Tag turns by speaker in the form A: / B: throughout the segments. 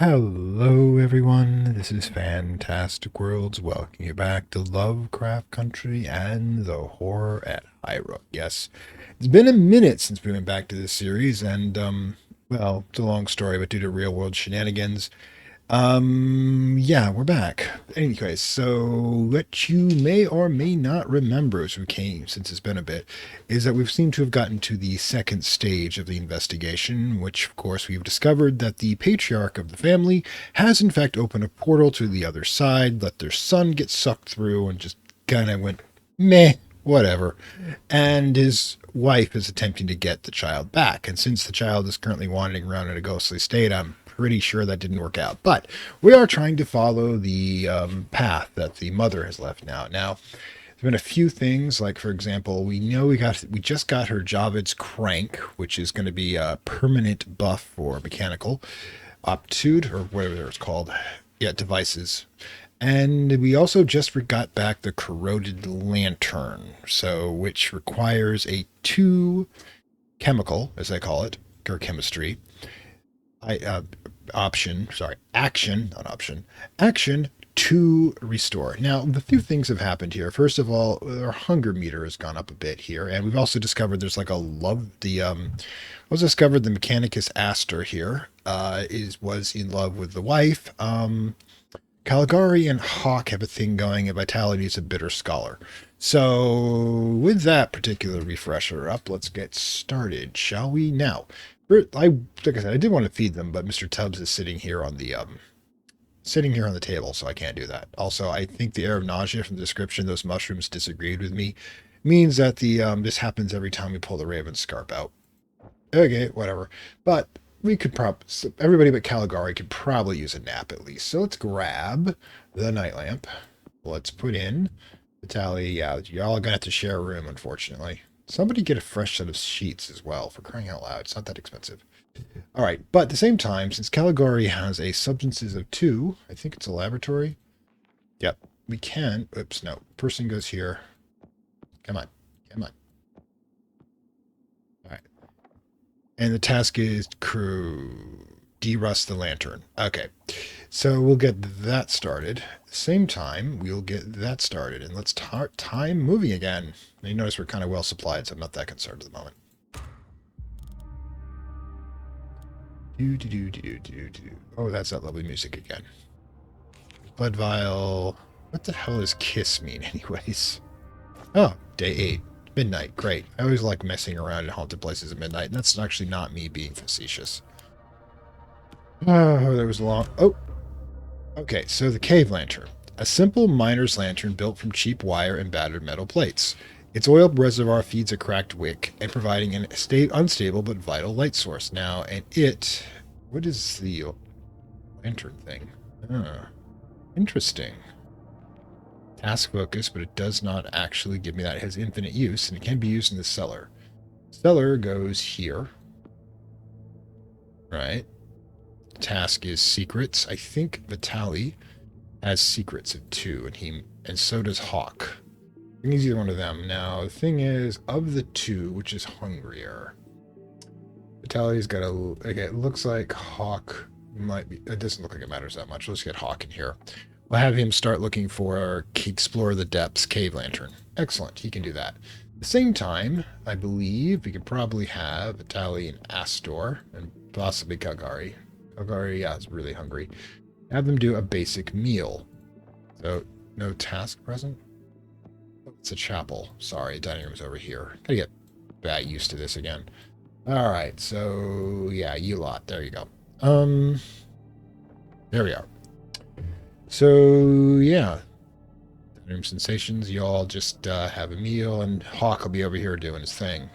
A: Hello, everyone. This is Fantastic Worlds. Welcome you back to Lovecraft Country and the horror at Highrook. Yes, it's been a minute since we went back to this series, and well, it's a long story, but due to real world shenanigans, yeah, we're back. Anyways, so what you may or may not remember as we came, since it's been a bit, is that we've seemed to have gotten to the second stage of the investigation, which, of course, we've discovered that the patriarch of the family has, in fact, opened a portal to the other side, let their son get sucked through, and just kind of went, meh, whatever. And his wife is attempting to get the child back. And since the child is currently wandering around in a ghostly state, I'm pretty sure that didn't work out. But we are trying to follow the path that the mother has left now. Now, there's been a few things, like for example, we know we just got her Javid's crank, which is going to be a permanent buff for mechanical optude or whatever it's called. Yeah, devices. And we also just got back the corroded lantern, so which requires a two chemical, as I call it, or chemistry, I action, not option, action to restore. Now, the few things have happened here. First of all, our hunger meter has gone up a bit here, and we've also discovered there's like a love. Was discovered the Mechanist Astor here was in love with the wife. Caligari and Hawk have a thing going, and Vitality is a bitter scholar. So, with that particular refresher up, let's get started, shall we? Now, like I said, I did want to feed them, but Mr. Tubbs is sitting here on the table, so I can't do that. Also, I think the air of nausea from the description, those mushrooms disagreed with me, means that the this happens every time we pull the Raven Scarp out. Okay, whatever. But we could everybody but Caligari could probably use a nap at least. So let's grab the night lamp. Let's put in the tally. Yeah, y'all are gonna have to share a room, unfortunately. Somebody get a fresh set of sheets as well, for crying out loud. It's not that expensive. All right, but at the same time, since Caligari has a substances of 2, I think it's a laboratory. Yep, we can. Oops, no. Person goes here. Come on. Come on. All right. And the task is derust the lantern. Okay. So we'll get that started. At the same time, we'll get that started. And let's start time moving again. Now, you notice we're kind of well supplied, so I'm not that concerned at the moment. Oh, that's that lovely music again. Blood vial. What the hell does kiss mean, anyways? Oh, day 8. Midnight. Great. I always like messing around in haunted places at midnight, and that's actually not me being facetious. Oh, there was a long... Oh! Okay, so the cave lantern. A simple miner's lantern built from cheap wire and battered metal plates. Its oil reservoir feeds a cracked wick and providing an unstable but vital light source. Now, and it... What is the lantern thing? Interesting. Task focus, but it does not actually give me that. It has infinite use, and it can be used in the cellar. Cellar goes here. Right. Task is secrets. I think Vitali has secrets of 2, and so does Hawk. I think he's either one of them. Now, the thing is, of the 2, which is hungrier, Vitali's got a... Okay, it looks like Hawk might be... It doesn't look like it matters that much. Let's get Hawk in here. We'll have him start looking for Explore the Depths cave lantern. Excellent, he can do that. At the same time, I believe we could probably have Vitali and Astor, and possibly Calgary. Calgary, yeah, is really hungry. Have them do a basic meal. So, no task present? It's a chapel. Sorry, dining room's over here. Gotta get back used to this again. Alright, so, yeah, you lot. There you go. There we are. So, yeah. Dining room sensations. Y'all just have a meal, and Hawk will be over here doing his thing.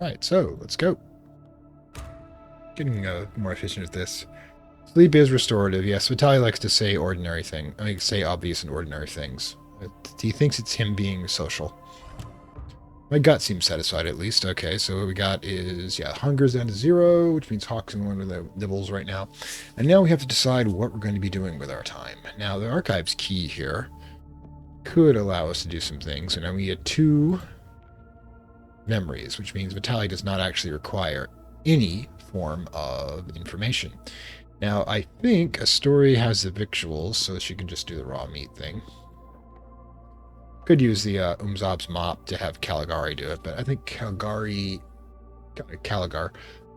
A: Alright, so, let's go. Getting more efficient at this. Sleep is restorative. Yes, Vitaly likes to say say obvious and ordinary things. He thinks it's him being social. My gut seems satisfied at least. Okay, so what we got is, yeah, hunger's down to 0, which means Hawk's in one of the nibbles right now. And now we have to decide what we're going to be doing with our time. Now, the archives key here could allow us to do some things. And now we get 2 memories, which means Vitaly does not actually require any form of information. Now, I think Astoria has the victuals, so she can just do the raw meat thing. Could use the Umzob's mop to have Caligari do it, but I think Caligari... Caligar.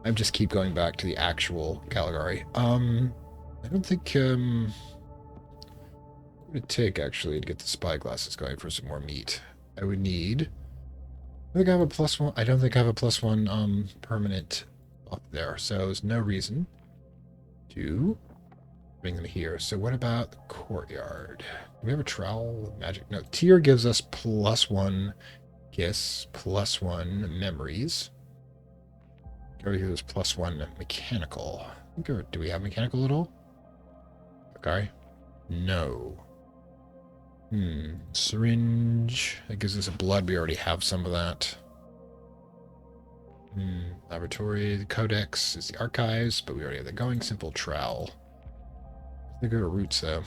A: I just keep going back to the actual Caligari. I don't think... what would it take, actually, to get the spyglasses going for some more meat? I would need... I think I have a +1. I don't think I have a +1 permanent up there, so there's no reason to bring them here. So what about the courtyard? Do we have a trowel? Magic? No. Tier gives us +1 kiss, +1 memories. Over here is +1 mechanical. Do we have mechanical at all? Okay. No. Syringe. That gives us a blood. We already have some of that. Laboratory. The codex is the archives, but we already have the going. Simple trowel. They go to roots, though.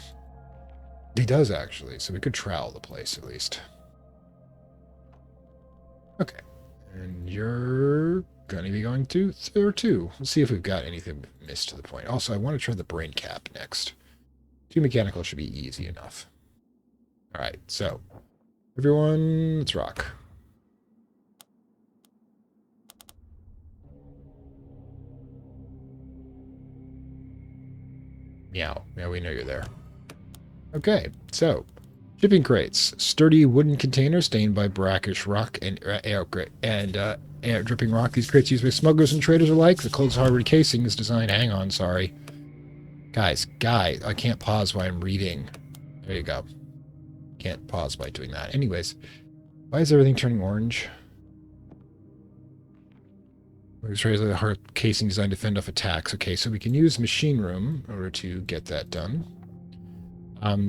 A: He does, actually, so we could trowel the place, at least. Okay. And you're going to be going to there, too. Let's see if we've got anything missed to the point. Also, I want to try the brain cap next. 2 mechanical should be easy enough. Alright, so, everyone, let's rock. Meow. Yeah, we know you're there. Okay, so, shipping crates. Sturdy wooden containers stained by brackish rock and dripping rock. These crates used by smugglers and traders alike. The closed hardwood casing is designed... Hang on, sorry. Guys, I can't pause while I'm reading. There you go. Can't pause by doing that. Anyways, why is everything turning orange? The hard casing designed to fend off attacks. Okay, so we can use machine room in order to get that done.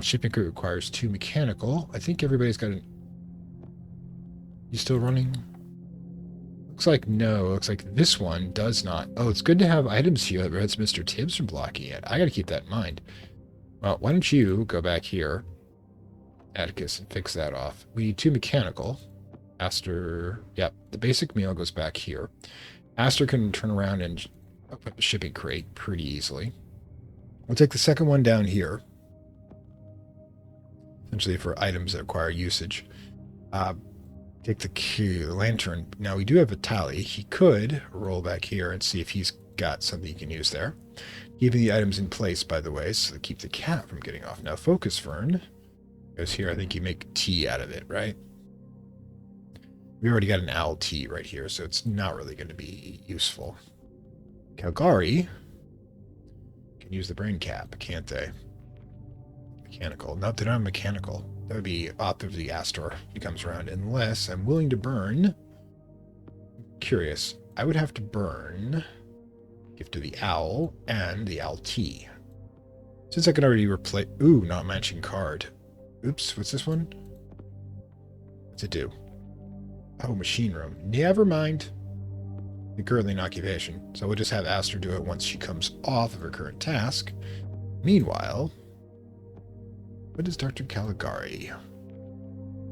A: Shipping crate requires 2 mechanical. I think everybody's got an... You still running? Looks like no. Looks like this one does not. Oh, it's good to have items here that prevents Mr. Tibbs from blocking it. I got to keep that in mind. Well, why don't you go back here, Atticus, and fix that off. We need 2 mechanical. Astor... Yep, the basic meal goes back here. Astor can turn around and open up a shipping crate pretty easily. We'll take the second one down here. Essentially for items that require usage. Take the key, the lantern. Now we do have a tally. He could roll back here and see if he's got something he can use there. Keeping the items in place, by the way, so to keep the cat from getting off. Now focus fern goes here. I think you make tea out of it, right? We already got an owl tea right here, so it's not really going to be useful. Calgary can use the brain cap, can't they? Mechanical. Nope, they don't have mechanical. That would be off of the Astor. He comes around. Unless I'm willing to burn. Curious. I would have to burn Gift of the Owl and the Owl Tea. Since I can already replace... Ooh, not matching card. Oops, what's this one? What's it do? Oh, machine room. Never mind. You're currently in occupation, so we'll just have Astor do it once she comes off of her current task. Meanwhile... What is Dr. Caligari?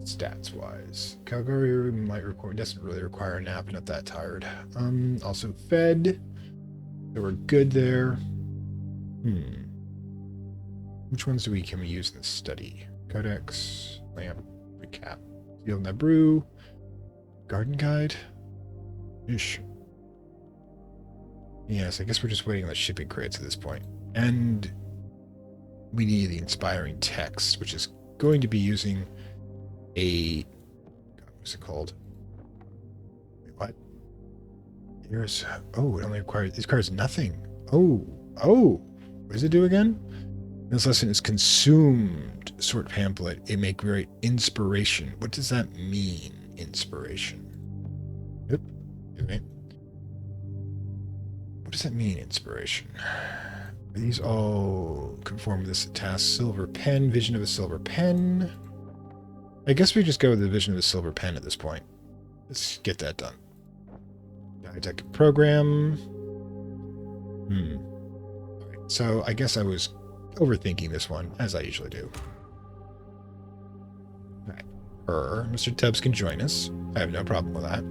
A: Stats-wise. Caligari doesn't really require a nap, not that tired. Also fed. So we're good there. Which ones can we use in the study? Codex, lamp, recap. Seal and brew. Garden guide. Ish. Yes, I guess we're just waiting on the shipping crates at this point. And we need the inspiring text, which is going to be using a... What's it called? Wait, what? Here's... Oh, it only requires... This requires nothing. Oh. What does it do again? This lesson is consumed. Sort pamphlet. It make very inspiration. What does that mean, inspiration? Yep. Okay. What does that mean, inspiration? Are these all conform with this task? Silver pen, vision of a silver pen. I guess we just go with the vision of the silver pen at this point. Let's get that done. Detective program. Right, so I guess I was overthinking this one, as I usually do. Alright. Mr. Tubbs can join us. I have no problem with that.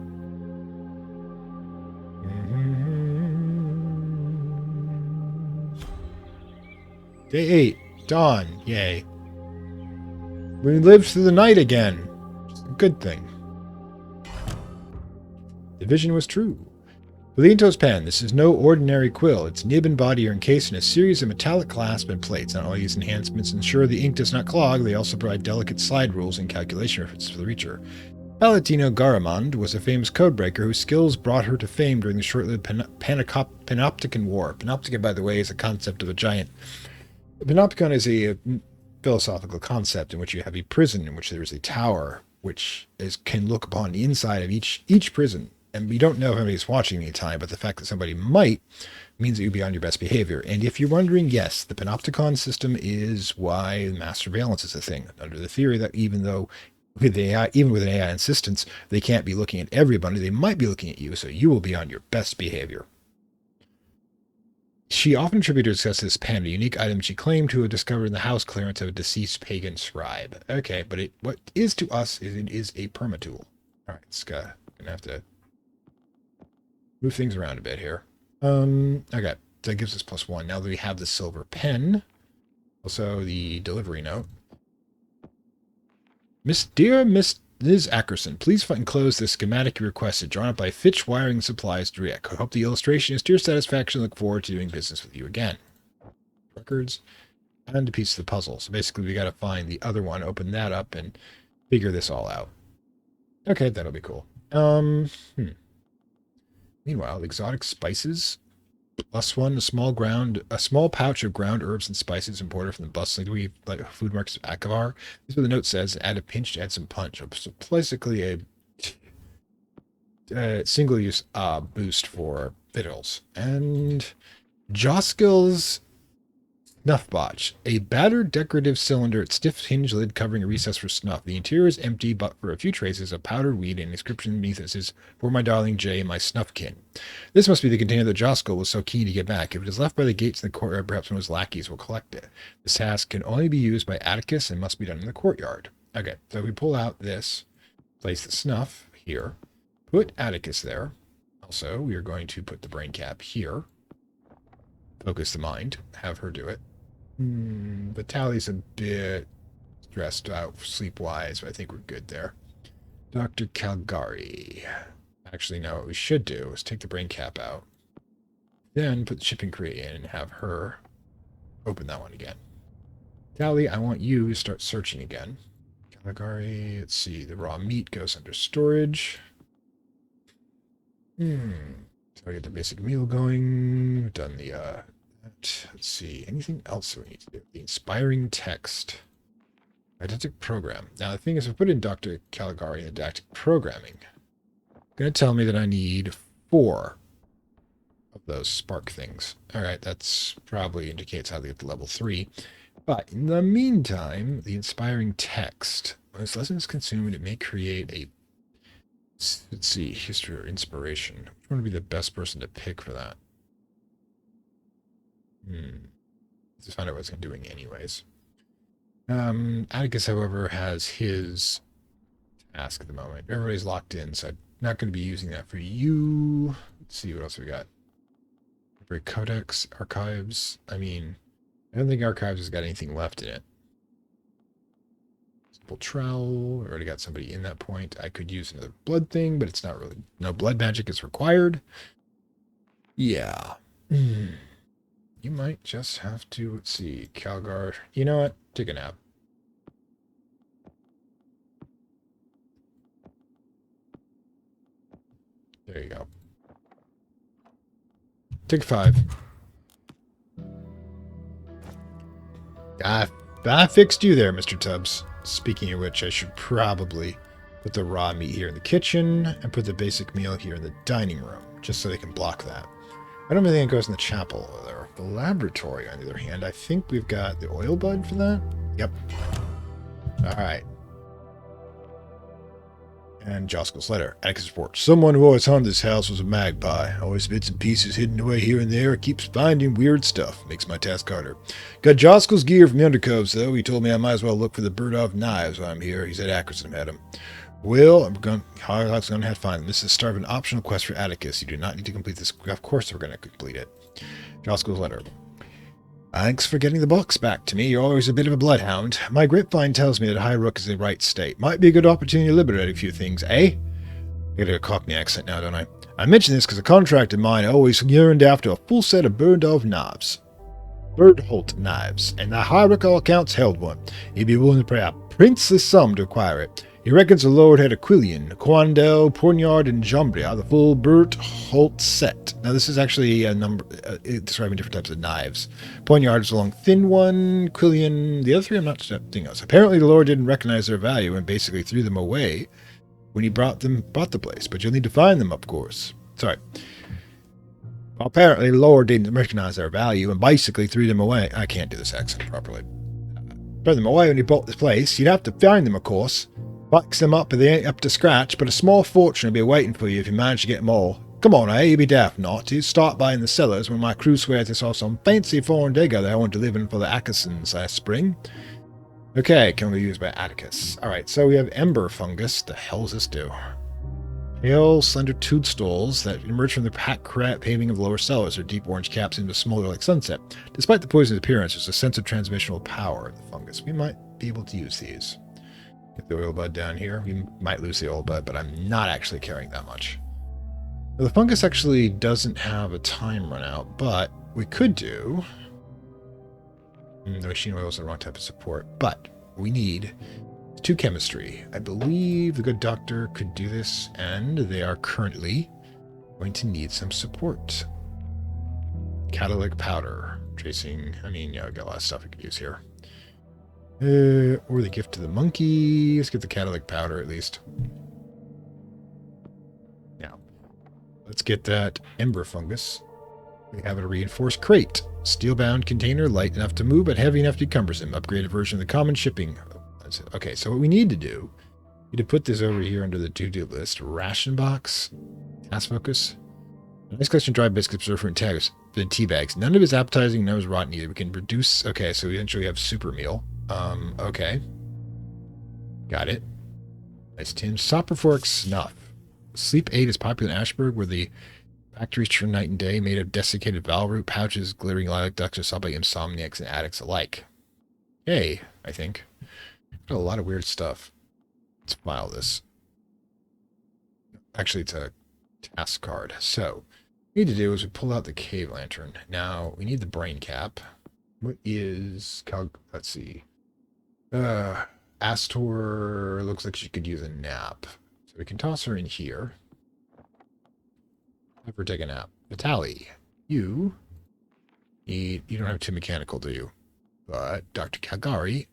A: Day 8. Dawn. Yay. We lived through the night again. It's a good thing. The vision was true. Beliento's pen. This is no ordinary quill. Its nib and body are encased in a series of metallic clasp and plates. Not only these enhancements ensure the ink does not clog, they also provide delicate slide rules and calculation references for the reacher. Palatino Garamond was a famous codebreaker whose skills brought her to fame during the short-lived Panopticon War. Panopticon, by the way, is a concept of a giant. Panopticon is a philosophical concept in which you have a prison in which there is a tower which can look upon the inside of each prison. And we don't know if anybody's watching any time, but the fact that somebody might means that you'll be on your best behavior. And if you're wondering, yes, the Panopticon system is why mass surveillance is a thing. Under the theory that even with an AI insistence, they can't be looking at everybody, they might be looking at you, so you will be on your best behavior. She often attributed success to this pen, a unique item she claimed to have discovered in the house clearance of a deceased pagan scribe. Okay, but what is to us is it is a permatool. All right, it's gonna have to move things around a bit here. Okay, that gives us +1. Now that we have the silver pen, also the delivery note. Dear Miss Ackerson, please enclose the schematic you requested, drawn up by Fitch Wiring Supplies Direct. I hope the illustration is to your satisfaction. Look forward to doing business with you again. Records and a piece of the puzzle. So basically, we got to find the other one, open that up, and figure this all out. Okay, that'll be cool. Meanwhile, exotic spices, +1, a small pouch of ground herbs and spices imported from the bustling food markets of Akavar. This is what the note says. Add a pinch to add some punch. So basically a single-use boost for victuals. And Joskill's Snuff Botch, a battered decorative cylinder, its stiff hinge lid covering a recess for snuff. The interior is empty, but for a few traces of powdered weed, and an inscription beneath it says, "For my darling Jay, my snuffkin." This must be the container that Joskill was so keen to get back. If it is left by the gates in the courtyard, perhaps one of his lackeys will collect it. This task can only be used by Atticus and must be done in the courtyard. Okay, so we pull out this, place the snuff here, put Atticus there. Also, we are going to put the brain cap here. Focus the mind, have her do it. But Tally's a bit stressed out sleep-wise, but I think we're good there. Dr. Calgary. Actually, no, what we should do is take the brain cap out, then put the shipping crate in and have her open that one again. Tally, I want you to start searching again. Calgary, let's see, the raw meat goes under storage. So I get the basic meal going. We've done the, let's see, anything else we need to do? The inspiring text. Didactic program. Now, the thing is, if I put in Dr. Caligari in didactic programming, it's going to tell me that I need 4 of those spark things. All right, that's probably indicates how to get to level 3. But in the meantime, the inspiring text, when this lesson is consumed, it may create a, let's see, history or inspiration. Which one would be the best person to pick for that? Let's find out what it's doing anyways. Atticus, however, has his task at the moment. Everybody's locked in, so I'm not going to be using that for you. Let's see what else we got. Codex, Archives. I mean, I don't think Archives has got anything left in it. Simple Trowel. I already got somebody in that point. I could use another blood thing, but it's not really... No blood magic is required. Yeah. You might just have to, let's see, Calgar. You know what? Take a nap. There you go. Take 5. I fixed you there, Mr. Tubbs. Speaking of which, I should probably put the raw meat here in the kitchen and put the basic meal here in the dining room, just so they can block that. I don't really think it goes in the chapel over there. The laboratory, on the other hand, I think we've got the oil bud for that. Yep. All right. And Joskill's letter. Atticus report. Someone who always haunted this house was a magpie. Always bits and pieces hidden away here and there. Keeps finding weird stuff. Makes my task harder. Got Joskill's gear from the undercoves, though. He told me I might as well look for the bird-off knives while I'm here. He said Ackerson had them. Well, Highrock's going to have to find them. This is the start of an optional quest for Atticus. You do not need to complete this. Of course we're going to complete it. Joskill's letter. Thanks for getting the box back to me. You're always a bit of a bloodhound. My grapevine tells me that Highrook is in the right state. Might be a good opportunity to liberate a few things, eh? I got a Cockney accent now, don't I? I mention this because a contract of mine always yearned after a full set of Birdholt knives, and the Highrook all accounts held one. He'd be willing to pay a princely sum to acquire it. He reckons the Lord had a Quillian, Quandel, Poignard, and Jambria, the full Birdholt set. Now this is actually a number describing different types of knives. Poignard is a long, thin one. Quillian, the other three I'm not something else. Apparently the Lord didn't recognize their value and basically threw them away when he bought the place. But you'll need to find them, of course. Sorry. Well, apparently the Lord didn't recognize their value and basically threw them away. I can't do this accent properly. Threw them away when he bought this place. You'd have to find them, of course. Fix them up if they ain't up to scratch, but a small fortune will be waiting for you if you manage to get them all. Come on, eh? You'd be daft not to. Start by in the cellars when my crew swears they saw some fancy foreign digger they want to live in for the Ackersons last spring. Okay, can be used by Atticus. Alright, so we have ember fungus. The hell does this do? Pale, slender toadstools that emerge from the packed paving of lower cellars. Their deep orange caps seem to smolder like sunset. Despite the poisonous appearance, there's a sense of transmissional power of the fungus. We might be able to use these. Get the oil bud down here. We might lose the oil bud, but I'm not actually carrying that much. Now, the fungus actually doesn't have a time run out, but we could do... The machine oil is the wrong type of support, but we need 2 chemistry. I believe the good doctor could do this, and they are currently going to need some support. Catalytic powder. Tracing, I mean, yeah, I've got a lot of stuff we could use here. Or the gift to the monkey. Let's get the catalytic powder at least. Now, let's get that ember fungus. We have a reinforced crate. Steel-bound container, light enough to move, but heavy enough to be cumbersome. Upgraded version of the common shipping. Okay, so what we need to do is to put this over here under the to-do list. Ration box. Task focus. Nice collection of dry biscuits, preserved fruit, and tea bags. None of it's appetizing, none of it's rotten either. We can reduce... Okay, so we eventually have super meal. Okay. Got it. Nice tin. Stopper fork snuff. Sleep aid is popular in Ashburg, where the factories churn night and day, made of desiccated valve root pouches, glittering lilac ducks, are sold by insomniacs and addicts alike. Yay, I think. Got a lot of weird stuff. Let's file this. Actually, it's a task card. So, what we need to do is we pull out the cave lantern. Now, we need the brain cap. What is... Let's see. Astor looks like she could use a nap. So we can toss her in here. Have her take a nap. Vitaly, you don't have 2 mechanical, do you? But Dr. Calgary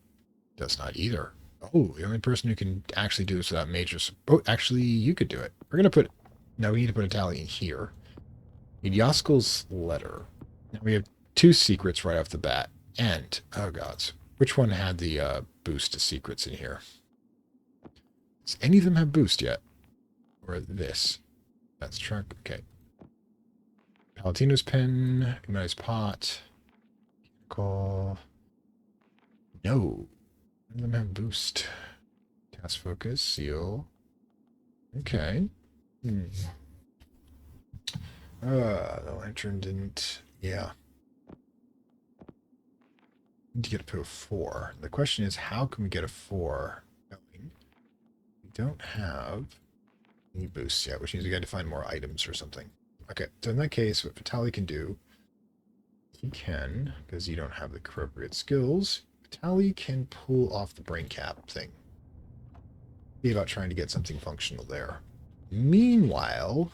A: does not either. Oh, the only person who can actually do this without major... Oh, actually, you could do it. We're going to put... No, we need to put Vitaly in here. We need Yaskel's letter. Now we have 2 secrets right off the bat. And, oh gods, which one had the boost to secrets in here? Does any of them have boost yet? Or this? That's truck. Okay. Palatino's pen, Ignite's pot, call. No. None of them have boost. Task focus, seal. Okay. The lantern didn't. Yeah. Need to get up to a 4. The question is, how can we get a 4? We don't have any boosts yet, which means we got to find more items or something. Okay, so in that case, what Vitaly can do, he can, because you don't have the appropriate skills, Vitaly can pull off the brain cap thing. Be about trying to get something functional there. Meanwhile,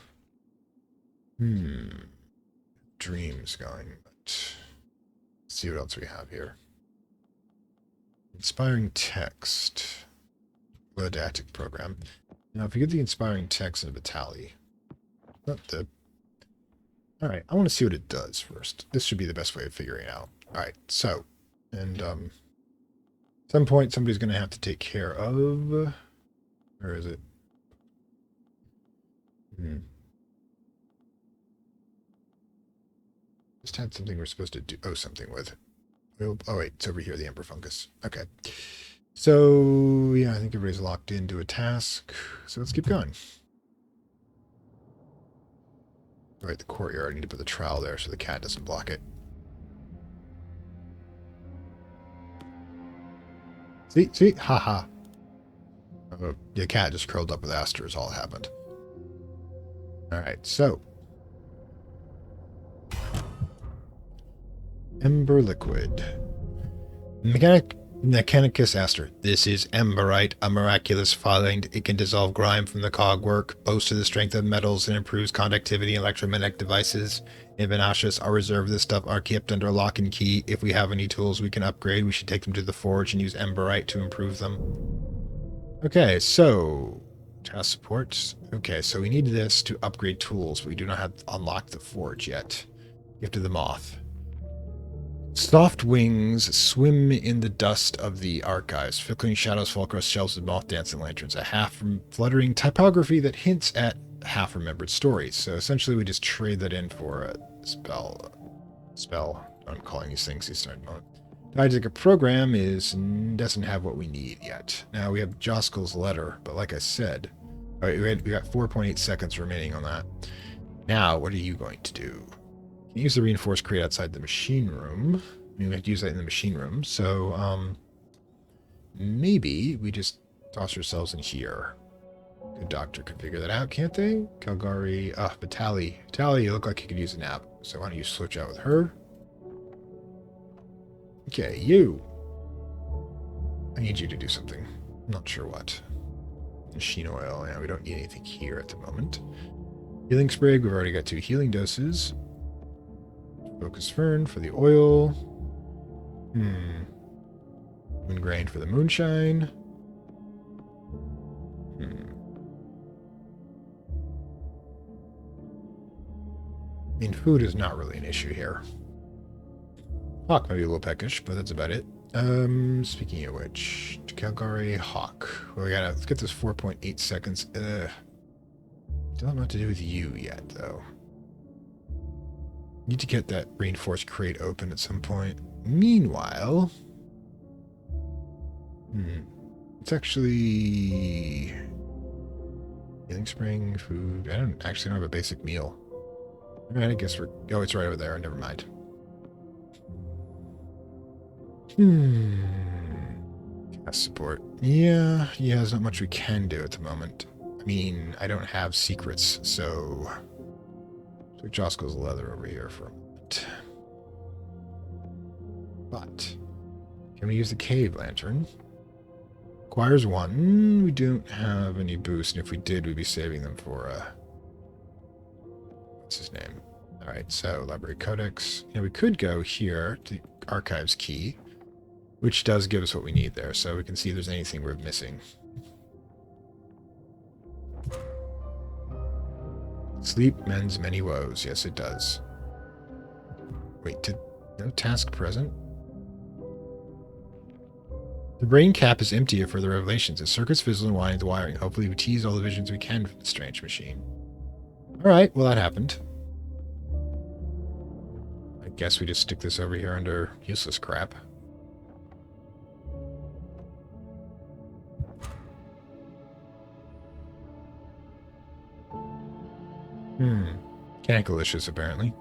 A: dreams going, but let's see what else we have here. Inspiring text. Didactic program. Now, if we get the inspiring text in Vitaly, not the... Alright, I want to see what it does first. This should be the best way of figuring it out. Alright, so, and, at some point, somebody's going to have to take care of... Where is it? Just had something we're supposed to do... Oh, something with. Oh, wait, it's over here, the ember fungus. Okay. So, yeah, I think everybody's locked into a task. So let's keep going. All right, the courtyard. I need to put the trowel there so the cat doesn't block it. See? Haha. Your cat just curled up with Astor is all that happened. Alright, so. Ember liquid. Mechanicus Astor. This is emberite, a miraculous find. It can dissolve grime from the cogwork, boasts of the strength of metals, and improves conductivity in electromagnetic devices. In Vanashus, our reserve of this stuff are kept under lock and key. If we have any tools we can upgrade, we should take them to the forge and use emberite to improve them. Okay, so task supports. Okay, so we need this to upgrade tools, but we do not have unlocked the forge yet. Gift of the Moth. Soft wings swim in the dust of the archives. Flickering shadows fall across shelves of moth dancing lanterns. A half-fluttering typography that hints at half-remembered stories. So essentially we just trade that in for a spell. I'm calling these things these certain moments. The Didactic program doesn't have what we need yet. Now we have Joskel's letter, but like I said, all right, we got 4.8 seconds remaining on that. Now, what are you going to do? You can use the reinforced crate outside the machine room. I mean, we have to use that in the machine room. So, maybe we just toss ourselves in here. Good doctor could figure that out, can't they? Calgary, but Tally, you look like you could use a nap. So why don't you switch out with her? Okay, you. I need you to do something. I'm not sure what. Machine oil. Yeah, we don't need anything here at the moment. Healing sprig. We've already got 2 healing doses. Focus fern for the oil. Moon grain for the moonshine. I mean, food is not really an issue here. Hawk might be a little peckish, but that's about it. Speaking of which, Calgary Hawk. Well, let's get this 4.8 seconds. Don't know what to do with you yet, though. Need to get that reinforced crate open at some point. Meanwhile, it's actually healing spring, food. I don't have a basic meal. I guess it's right over there. Never mind. Cast support. Yeah, there's not much we can do at the moment. I mean, I don't have secrets, so Joskel's leather over here for a moment. But can we use the cave lantern? Requires 1. We don't have any boost, and if we did, we'd be saving them for what's his name? Alright, so library codex. We could go here to archives key, which does give us what we need there, so we can see if there's anything we're missing. Sleep mends many woes. Yes, it does. Wait, no task present? The brain cap is empty of further revelations. The circuits fizzle and wind the wiring. Hopefully we tease all the visions we can from the strange machine. Alright, well that happened. I guess we just stick this over here under useless crap. Cankalicious, apparently.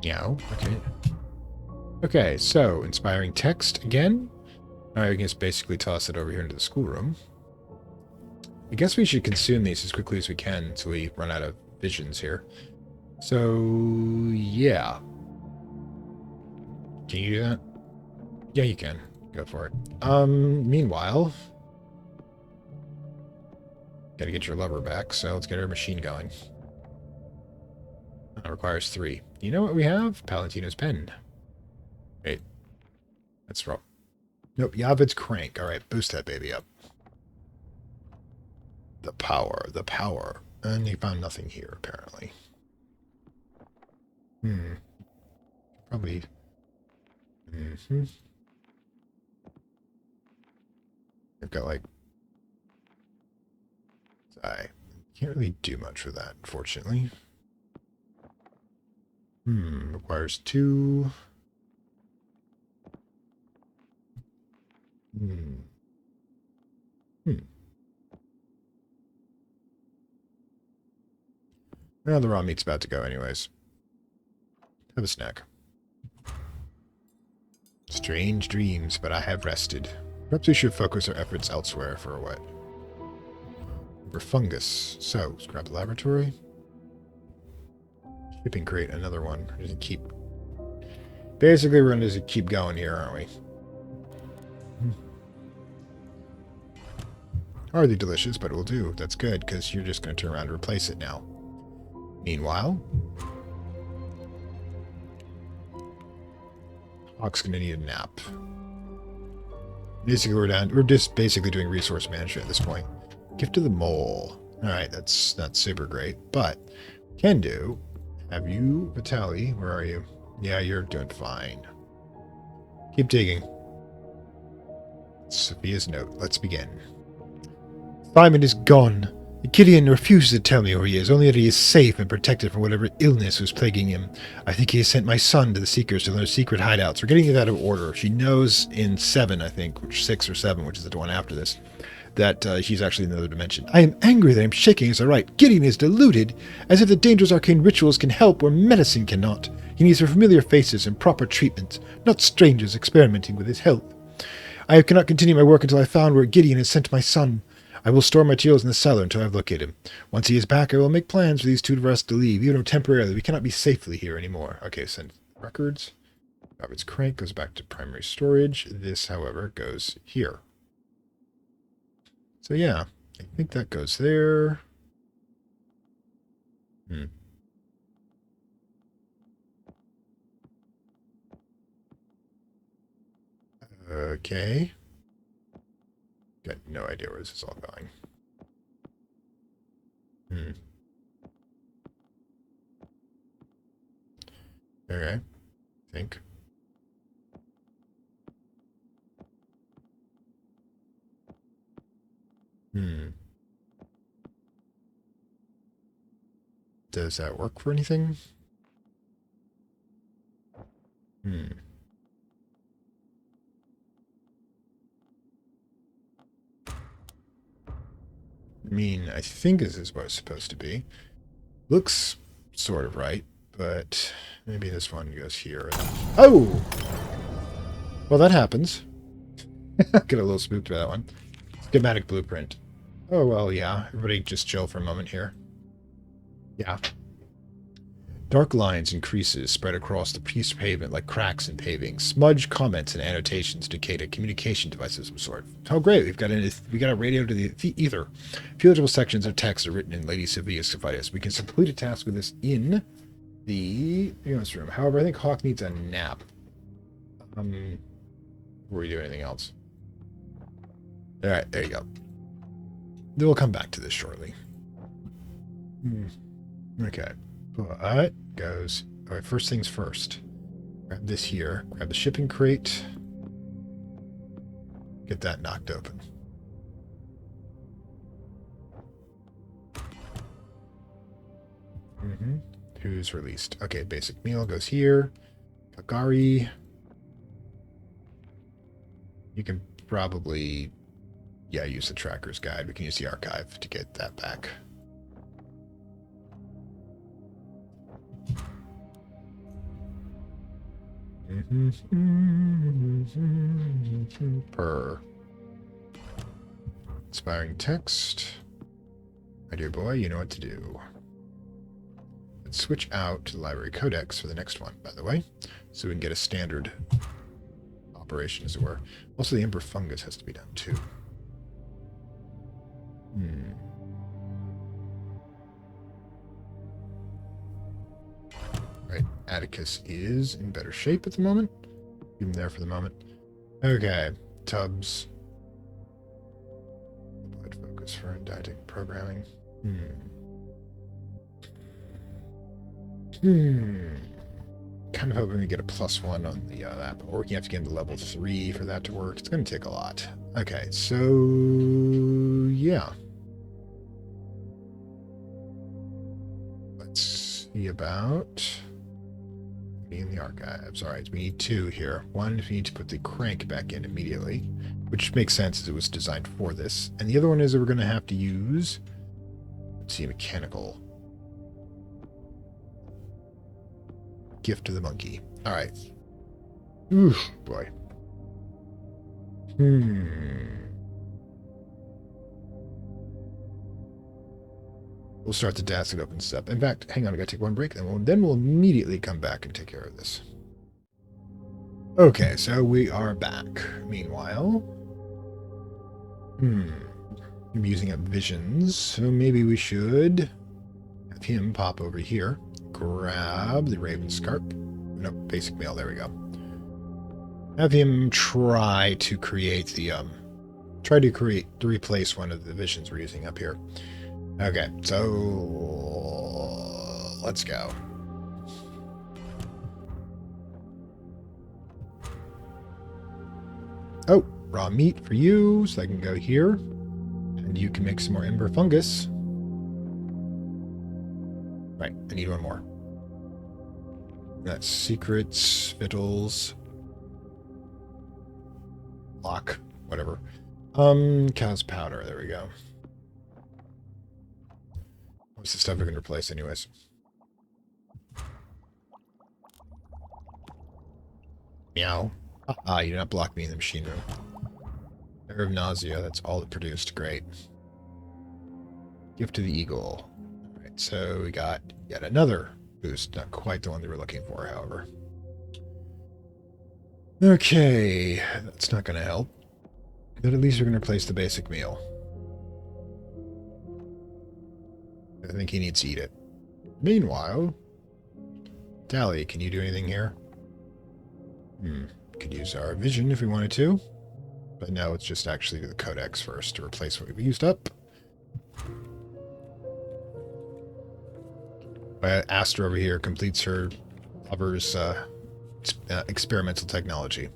A: Yeah, okay. Okay, so, inspiring text again. Alright, we can just basically toss it over here into the schoolroom. I guess we should consume these as quickly as we can until we run out of visions here. So, yeah. Can you do that? Yeah, you can. Go for it. Meanwhile, gotta get your lover back, so let's get our machine going. Requires 3. You know what we have? Palantino's pen. Wait. That's wrong. Nope, Yavid's crank. Alright, boost that baby up. The power. And he found nothing here, apparently. Probably. I've got, like... I can't really do much with that, unfortunately. Requires 2. Well, the raw meat's about to go anyways. Have a snack. Strange dreams, but I have rested. Perhaps we should focus our efforts elsewhere for a what? We're fungus. So, scrap the laboratory. Shipping crate, another one. Just keep. Basically, we're going to just keep going here, aren't we? Hardly delicious, but it will do. That's good, because you're just going to turn around and replace it now. Meanwhile, Hawk's going to need a nap. Basically, we're just basically doing resource management at this point. Gift to the mole. Alright, that's not super great, but can do. Have you, Vitaly? Where are you? Yeah, you're doing fine. Keep digging. Sophia's note. Let's begin. Simon is gone. Gideon refuses to tell me where he is, only that he is safe and protected from whatever illness was plaguing him. I think he has sent my son to the Seekers to learn secret hideouts. We're getting it out of order. She knows in 7, I think, which 6 or 7, which is the one after this, that she's actually in another dimension. I am angry that I am shaking as I write. Gideon is deluded, as if the dangerous arcane rituals can help where medicine cannot. He needs familiar faces and proper treatment, not strangers experimenting with his health. I cannot continue my work until I found where Gideon has sent my son. I will store my materials in the cellar until I have located him. Once he is back, I will make plans for these two of us to leave, even if temporarily. We cannot be safely here anymore. Okay, send records. Robert's crank goes back to primary storage. This, however, goes here. So yeah, I think that goes there. Okay. Got no idea where this is all going. Okay. Think. Does that work for anything? I mean, I think this is what it's supposed to be. Looks sort of right, but maybe this one goes here. Oh! Well, that happens. Get a little spooked by that one. Schematic blueprint. Oh, well, yeah. Everybody just chill for a moment here. Yeah. Dark lines and creases spread across the piece of pavement like cracks in paving. Smudge comments and annotations indicate a communication device of some sort. Oh, great. We got a radio to the ether. Few legible sections of text are written in Lady Sophia's device. We can complete a task with this in the room. However, I think Hawk needs a nap. Before we do anything else. Alright, there you go. Then we'll come back to this shortly. Okay. But goes. Alright, first things first. Grab this here. Grab the shipping crate. Get that knocked open. Who's released? Okay, basic meal goes here. Kagari. You can probably, use the tracker's guide. We can use the archive to get that back. Per. Inspiring text. My dear boy, you know what to do. Let's switch out to the library codex for the next one, by the way, so we can get a standard operation, as it were. Also, the ember fungus has to be done, too. Right, Atticus is in better shape at the moment. Leave him there for the moment. Okay, Tubbs. Applied focus for didactic programming. Kind of hoping we get a +1 on the app, but we're going to have to get into level 3 for that to work. It's going to take a lot. Okay, so yeah. Let's see about in the archives. All right, we need 2 here. One, we need to put the crank back in immediately, which makes sense as it was designed for this. And the other one is that we're going to have to use, let's see, mechanical. Gift to the monkey. All right. Oof, boy. We'll start the task that opens up. In fact, hang on, I gotta take one break, then we'll immediately come back and take care of this. Okay, so we are back. Meanwhile, I'm using up visions, so maybe we should have him pop over here, grab the Raven Scarp. Nope, basic mail, there we go. Have him try to create the, to replace one of the visions we're using up here. Okay, so let's go. Oh, raw meat for you, so I can go here. And you can make some more ember fungus. Right, I need one more. That's secrets, fiddles, lock, whatever. Cow's powder, there we go. What's the stuff we can replace anyways? Meow. Ah, you did not block me in the machine room. Air of nausea, that's all it produced. Great. Gift to the eagle. Alright, so we got yet another boost. Not quite the one they were looking for, however. Okay, that's not going to help. But at least we're going to replace the basic meal. I think he needs to eat it. Meanwhile, Dally, can you do anything here? Could use our vision if we wanted to. But now it's just actually do the codex first to replace what we've used up. Astor over here completes her lover's experimental technology.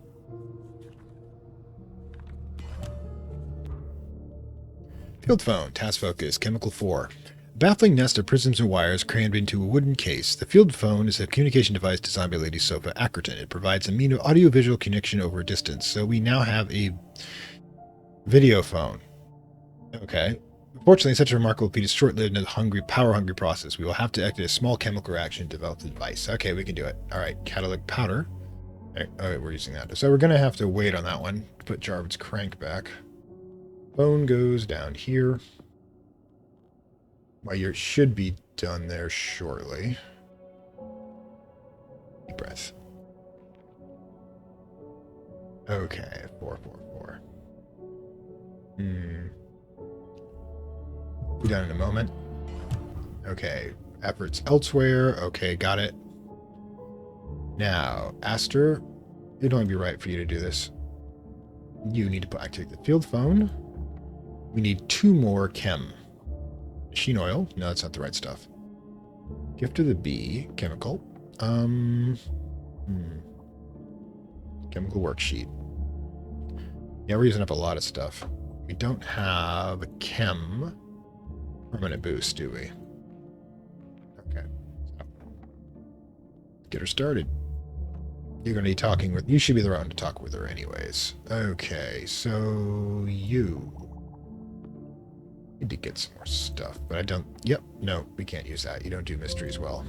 A: Field phone, task focus, chemical 4. Baffling nest of prisms and wires crammed into a wooden case. The field phone is a communication device designed by Lady Sophia Ackerson. It provides a means of audio-visual connection over a distance. So we now have a video phone. Okay. Unfortunately, such a remarkable feat is short-lived and power-hungry process. We will have to activate a small chemical reaction to develop the device. Okay, we can do it. All right, catalytic powder. All right, we're using that. So we're going to have to wait on that one. Put Jarvid's crank back. Phone goes down here. Well, you should be done there shortly. Deep breath. Okay, 444. Be done in a moment. Okay, efforts elsewhere. Okay, got it. Now, Astor, it'd only be right for you to do this. You need to activate the field phone. We need 2 more chem. Machine oil. No, that's not the right stuff. Gift of the bee. Chemical. Chemical worksheet. Yeah, we're using up a lot of stuff. We don't have a chem permanent boost, do we? Okay. So, get her started. You're going to be talking with... You should be the one to talk with her anyways. Okay, so you... Need to get some more stuff, but I don't... Yep, no, we can't use that. You don't do mysteries well.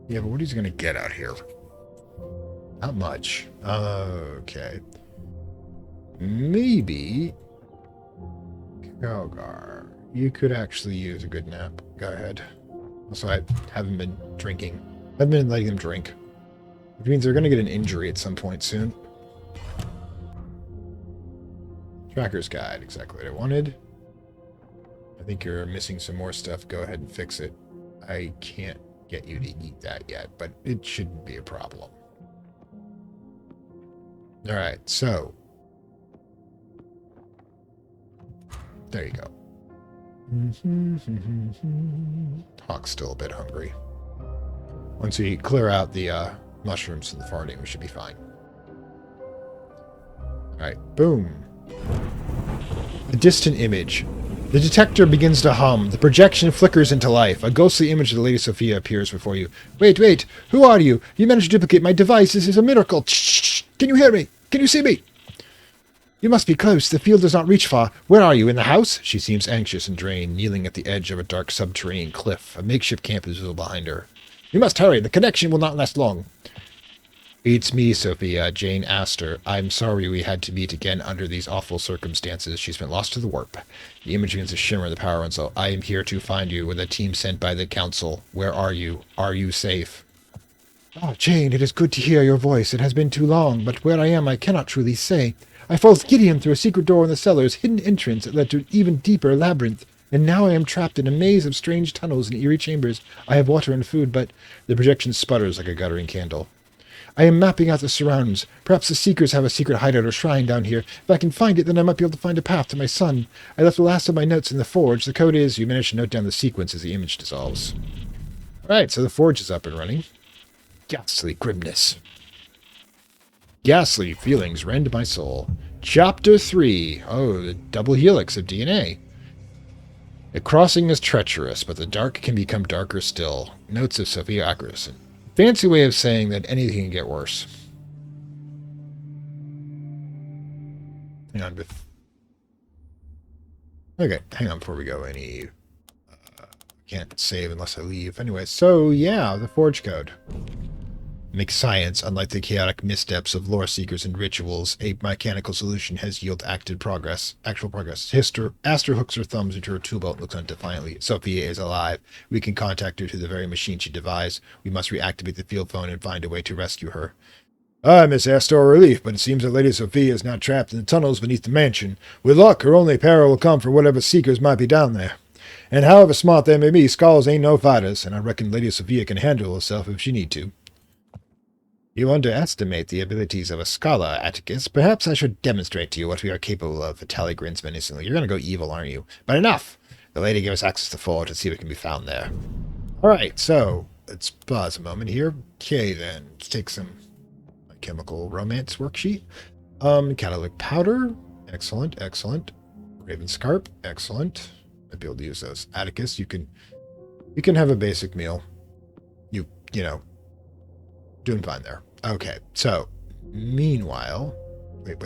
A: Yeah, but what is he going to get out here? Not much. Okay. Maybe... Kalgar, you could actually use a good nap. Go ahead. Also, I haven't been drinking. I've been letting them drink. Which means they're going to get an injury at some point soon. Tracker's guide, exactly what I wanted. I think you're missing some more stuff. Go ahead and fix it. I can't get you to eat that yet, but it shouldn't be a problem. Alright, so. There you go. Hawk's still a bit hungry. Once we clear out the mushrooms and the farting, we should be fine. Alright, boom. A distant image. The detector begins to hum. The projection flickers into life. A ghostly image of the Lady Sophia appears before you. Wait. Who are you? You managed to duplicate my device. This is a miracle. Shh. Can you hear me? Can you see me? You must be close. The field does not reach far. Where are you? In the house? She seems anxious and drained, kneeling at the edge of a dark subterranean cliff. A makeshift camp is visible behind her. You must hurry. The connection will not last long. It's me, Sophia, Jane Astor. I'm sorry we had to meet again under these awful circumstances. She's been lost to the warp. The image begins to shimmer, the power runs out. I am here to find you with a team sent by the council. Where are you? Are you safe? Oh, Jane, it is good to hear your voice. It has been too long, but where I am I cannot truly say. I followed Gideon through a secret door in the cellars, hidden entrance that led to an even deeper labyrinth, and now I am trapped in a maze of strange tunnels and eerie chambers. I have water and food, but the projection sputters like a guttering candle. I am mapping out the surroundings. Perhaps the Seekers have a secret hideout or shrine down here. If I can find it, then I might be able to find a path to my son. I left the last of my notes in the forge. The code is you manage to note down the sequence as the image dissolves. Alright, so the forge is up and running. Ghastly grimness. Ghastly feelings rend my soul. Chapter 3. Oh, the double helix of DNA. The crossing is treacherous, but the dark can become darker still. Notes of Sophia Ackerson. Fancy way of saying that anything can get worse. Hang on. Okay, hang on before we go any... can't save unless I leave. Anyway, so yeah, the forge code. Make science, unlike the chaotic missteps of lore seekers and rituals, a mechanical solution has yielded actual progress. Astor hooks her thumbs into her tool belt and looks on defiantly. Sophia is alive. We can contact her to the very machine she devised. We must reactivate the field phone and find a way to rescue her. Ah, Miss Astor, relief, but it seems that Lady Sophia is now trapped in the tunnels beneath the mansion. With luck, her only peril will come from whatever seekers might be down there. And however smart they may be, scholars ain't no fighters, and I reckon Lady Sophia can handle herself if she need to. You underestimate the abilities of a scholar, Atticus. Perhaps I should demonstrate to you what we are capable of. Vitaly grins menacingly. You're going to go evil, aren't you? But enough! The lady gave us access to the forge. Let's see what can be found there. Alright, so let's pause a moment here. Okay, then. Let's take some chemical romance worksheet. Catalytic powder. Excellent, excellent. Raven Scarp. Excellent. I'd be able to use those. Atticus, you can have a basic meal. You know, doing fine there. Okay, so, meanwhile... Wait.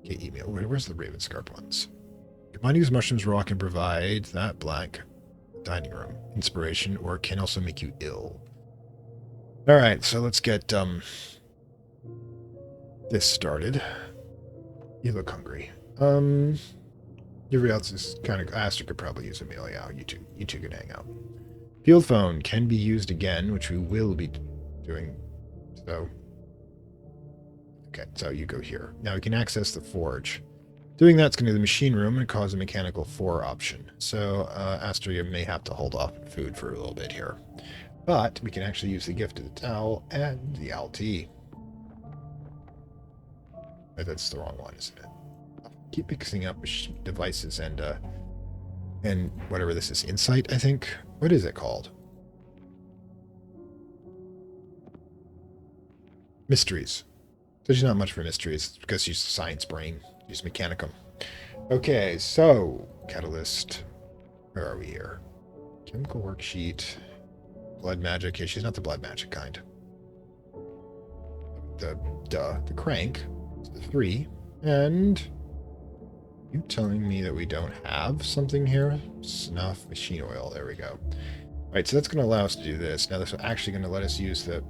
A: Okay, email. Where's the Raven Scarp ones? Commodities, mushrooms, raw can provide that black dining room. Inspiration, or can also make you ill. Alright, so let's get, this started. You look hungry. Everybody else is kind of... Astor could probably use a meal. Yeah, you two can hang out. Field phone can be used again, which we will be doing. So, okay, so you go here. Now we can access the forge. Doing that's going to the machine room and cause a mechanical 4 option. So, Astor, you may have to hold off on food for a little bit here. But we can actually use the gift of the towel and the LT. That's the wrong one, isn't it? I'll keep mixing up devices and whatever this is. Insight, I think. What is it called? Mysteries. There's not much for mysteries. It's because she's a science brain. She's mechanicum. Okay, so catalyst. Where are we here? Chemical worksheet. Blood magic. Okay, she's not the blood magic kind. The crank. The 3. And you telling me that we don't have something here? Snuff, machine oil. There we go. All right, so that's going to allow us to do this. Now, this is actually going to let us use the...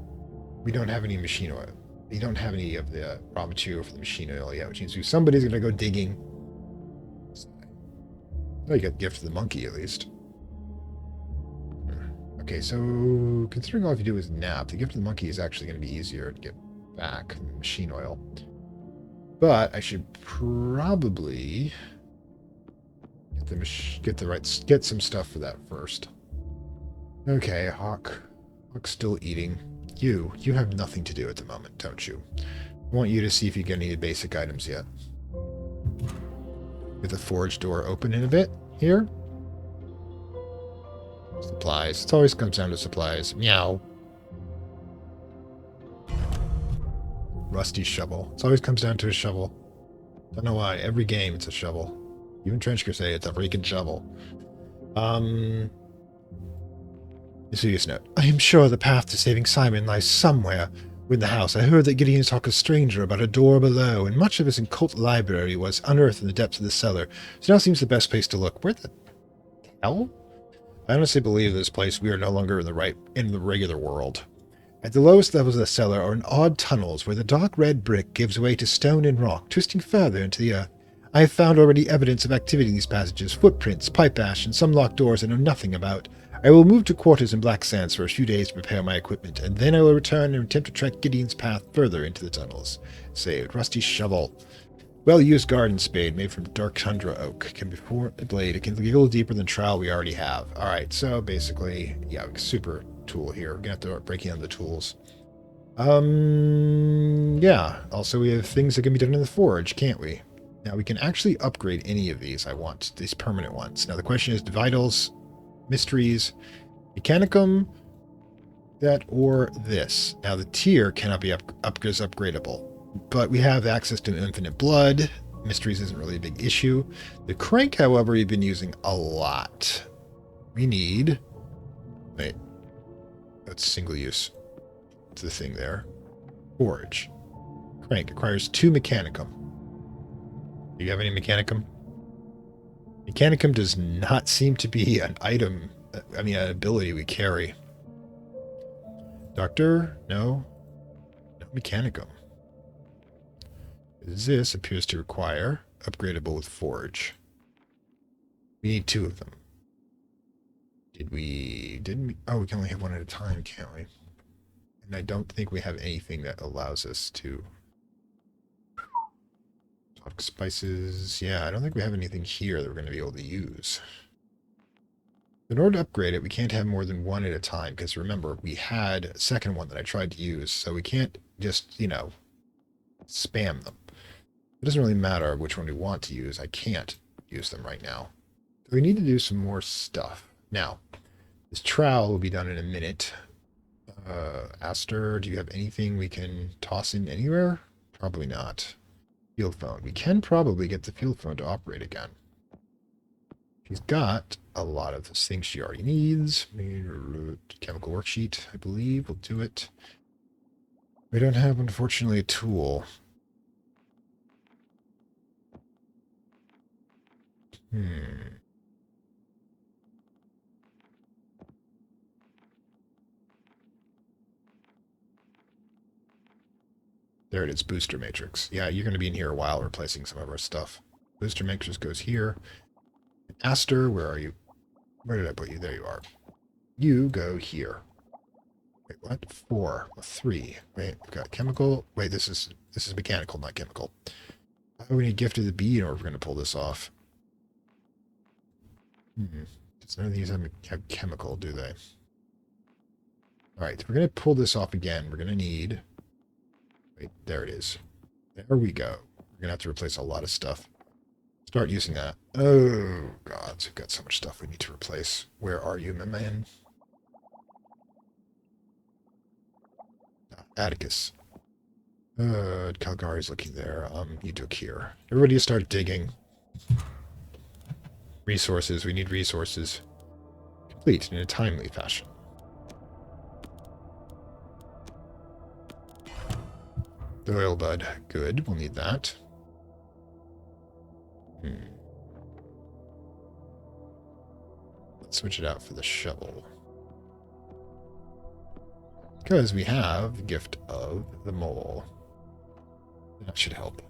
A: We don't have any machine oil. We don't have any of the raw material for the machine oil yet, which means somebody's going to go digging. Oh, you got the gift of the monkey, at least. Okay, so considering all you do is nap, the gift of the monkey is actually going to be easier to get back than the machine oil. But I should probably get some stuff for that first. Okay, Hawk's still eating. You have nothing to do at the moment, don't you? I want you to see if you get any basic items yet. Get the forge door open in a bit here. Supplies. It always comes down to supplies. Meow. Rusty shovel. It always comes down to a shovel. Don't know why. Every game it's a shovel. Even Trench Crusade, it's a freaking shovel. Serious note. I am sure the path to saving Simon lies somewhere In the house, I heard that Gideon talked to a stranger about a door below, and much of his occult library was unearthed in the depths of the cellar, so now seems the best place to look. Where the hell? I honestly believe this place we are no longer in the regular world. At the lowest levels of the cellar are odd tunnels where the dark red brick gives way to stone and rock, twisting further into the earth. I have found already evidence of activity in these passages, footprints, pipe ash, and some locked doors I know nothing about. I will move to quarters in Black Sands for a few days to prepare my equipment, and then I will return and attempt to track Gideon's path further into the tunnels. Saved. Rusty shovel. Well-used garden spade made from dark tundra oak. Can be for a blade. It can be a little deeper than trowel we already have. Alright, so basically, yeah, super tool here. We're going to have to start breaking down the tools. Yeah. Also, we have things that can be done in the forge, can't we? Now, we can actually upgrade any of these I want. These permanent ones. Now, the question is, vitals, mysteries, mechanicum, that or this. Now, the tier cannot be upgradable. But we have access to infinite blood. Mysteries isn't really a big issue. The crank, however, we've been using a lot. We need... Wait. That's single use. It's the thing there. Forge. Crank acquires 2 mechanicum. Do you have any mechanicum? Mechanicum does not seem to be an item, an ability we carry. Doctor? No. No mechanicum. This appears to require upgradable with forge. We need 2 of them. Didn't we? Oh, we can only have 1 at a time, can't we? And I don't think we have anything that allows us to... Talk spices. Yeah, I don't think we have anything here that we're going to be able to use. In order to upgrade it, we can't have more than 1 at a time, because remember, we had a second one that I tried to use, so we can't just, spam them. It doesn't really matter which one we want to use. I can't use them right now. So we need to do some more stuff. Now, this trowel will be done in a minute. Astor, do you have anything we can toss in anywhere? Probably not. Field phone. We can probably get the field phone to operate again. She's got a lot of those things she already needs. Chemical worksheet, I believe, will do it. We don't have, unfortunately, a tool. There it is, booster matrix. Yeah, you're going to be in here a while replacing some of our stuff. Booster matrix goes here. Astor, where are you? Where did I put you? There you are. You go here. Wait, what? 4. 3. Wait, we've got chemical. Wait, this is mechanical, not chemical. Oh, we need gift of the bee in order if we're going to pull this off. None of these have chemical, do they? Alright, if we're going to pull this off again, we're going to need... Wait, there it is. There we go. We're going to have to replace a lot of stuff. Start using that. Oh, God. We've got so much stuff we need to replace. Where are you, my man? Atticus. Calgari's looking there. You look here. Everybody start digging. Resources. We need resources. Complete in a timely fashion. The oil bud. Good. We'll need that. Let's switch it out for the shovel. Because we have the gift of the mole. That should help.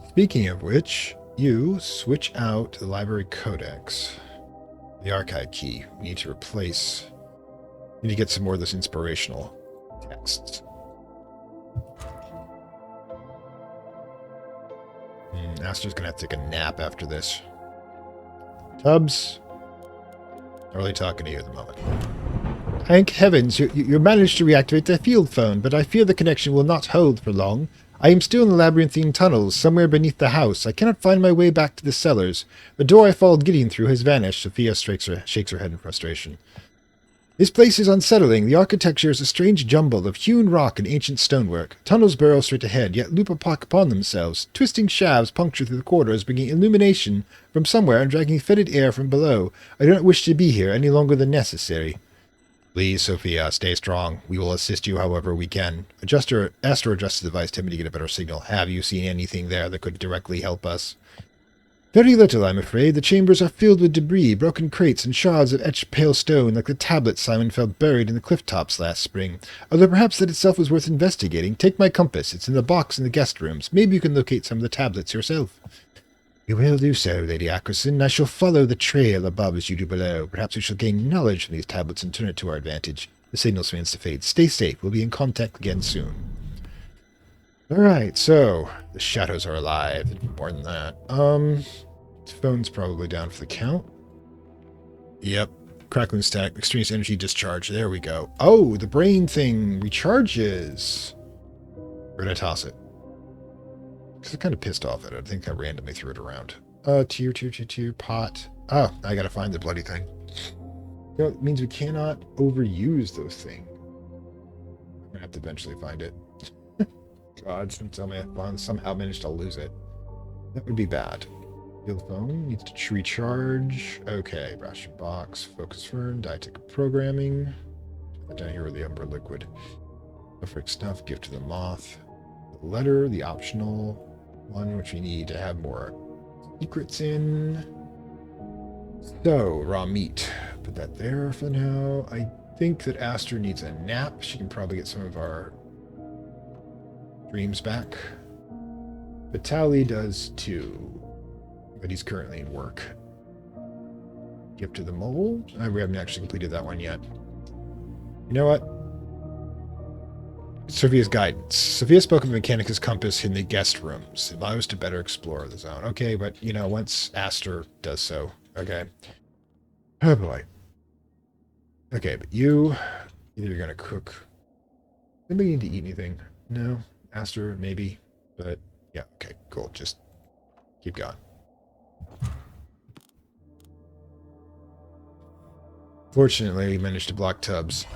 A: Speaking of which, you switch out the library codex. The archive key. We need to replace... We need to get some more of those inspirational texts. Astor's going to have to take a nap after this. Tubbs? Not really talking to you at the moment. Thank heavens, you managed to reactivate the field phone, but I fear the connection will not hold for long. I am still in the labyrinthine tunnels, somewhere beneath the house. I cannot find my way back to the cellars. The door I followed Gideon through has vanished. Sophia shakes her head in frustration. This place is unsettling. The architecture is a strange jumble of hewn rock and ancient stonework. Tunnels burrow straight ahead, yet loop upon themselves. Twisting shafts puncture through the corridors, bringing illumination from somewhere and dragging fetid air from below. I do not wish to be here any longer than necessary. Please, Sophia, stay strong. We will assist you however we can. Astor adjusts the device to me to get a better signal. Have you seen anything there that could directly help us? Very little, I'm afraid. The chambers are filled with debris, broken crates, and shards of etched pale stone, like the tablets Simon found buried in the cliff tops last spring. Although perhaps that itself was worth investigating. Take my compass. It's in the box in the guest rooms. Maybe you can locate some of the tablets yourself. You will do so, Lady Ackerson. I shall follow the trail above as you do below. Perhaps we shall gain knowledge from these tablets and turn it to our advantage. The signal begins to fade. Stay safe. We'll be in contact again soon. Alright, so the shadows are alive. More than that. Phone's probably down for the count. Yep. Crackling static, extreme energy discharge. There we go. Oh, the brain thing recharges. Or did I toss it? Because I'm kind of pissed off at it. I think I randomly threw it around. Tier, pot. Oh, I gotta find the bloody thing. You know, it means we cannot overuse those things. I'm gonna have to eventually find it. God, tell me I somehow managed to lose it. That would be bad. Field phone needs to recharge. Okay, ration box, focus fern, dietic programming. Down here with the umber liquid. Perfect stuff, gift to the moth. The letter, the optional one, which we need to have more secrets in. So, raw meat. Put that there for now. I think that Astor needs a nap. She can probably get some of our dreams back. Vitali does too. But he's currently in work. Gift to the mole. We haven't actually completed that one yet. You know what? Sophia's guidance. Sophia spoke of the Mechanicus compass in the guest rooms. Allow us to better explore the zone. Okay, but, you know, once Astor does so. Okay. Oh, boy. Okay, but you... Either you're going to cook... Anybody need to eat anything? No? Astor, maybe. But, yeah, okay, cool. Just keep going. Fortunately, we managed to block Tubbs.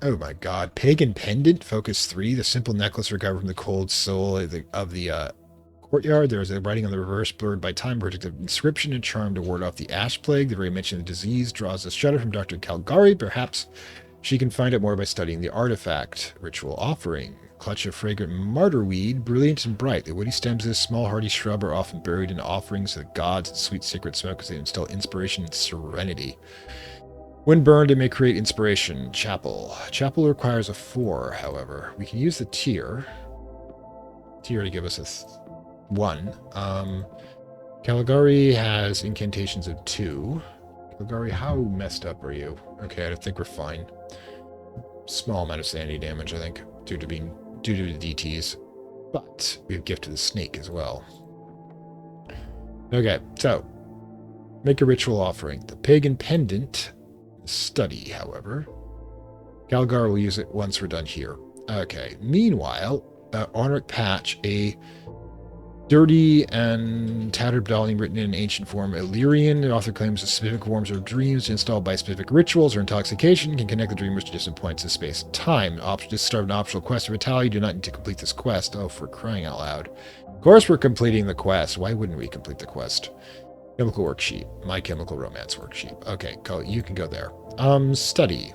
A: Oh my god. Pagan Pendant, Focus 3. The simple necklace recovered from the cold soul of the courtyard. There is a writing on the reverse, blurred by time, protective inscription and charm to ward off the ash plague. The very mention of the disease draws a shudder from Dr. Calgary. Perhaps she can find out more by studying the artifact. Ritual offering. Clutch of fragrant martyrweed, brilliant and bright. The woody stems of this small hardy shrub are often buried in offerings to the gods and sweet sacred smoke as they instill inspiration and serenity. When burned, it may create inspiration. Chapel. Chapel requires a 4, however. We can use the tier. Tier to give us a 1. Caligari has incantations of 2. Caligari, how messed up are you? Okay, I think we're fine. Small amount of sanity damage, I think, due to the DTs. But we have Gift to the Snake as well. Okay, so make a ritual offering. The Pagan Pendant. Study, however. Calgar will use it once we're done here. Okay. Meanwhile, Honoric Patch, a dirty and tattered medallion written in ancient form Illyrian. The author claims that specific forms of dreams installed by specific rituals or intoxication can connect the dreamers to distant points in space and time. Just start an optional quest of Italy. You do not need to complete this quest. Oh, for crying out loud. Of course we're completing the quest. Why wouldn't we complete the quest? Chemical worksheet. My chemical romance worksheet. Okay, you can go there. Study.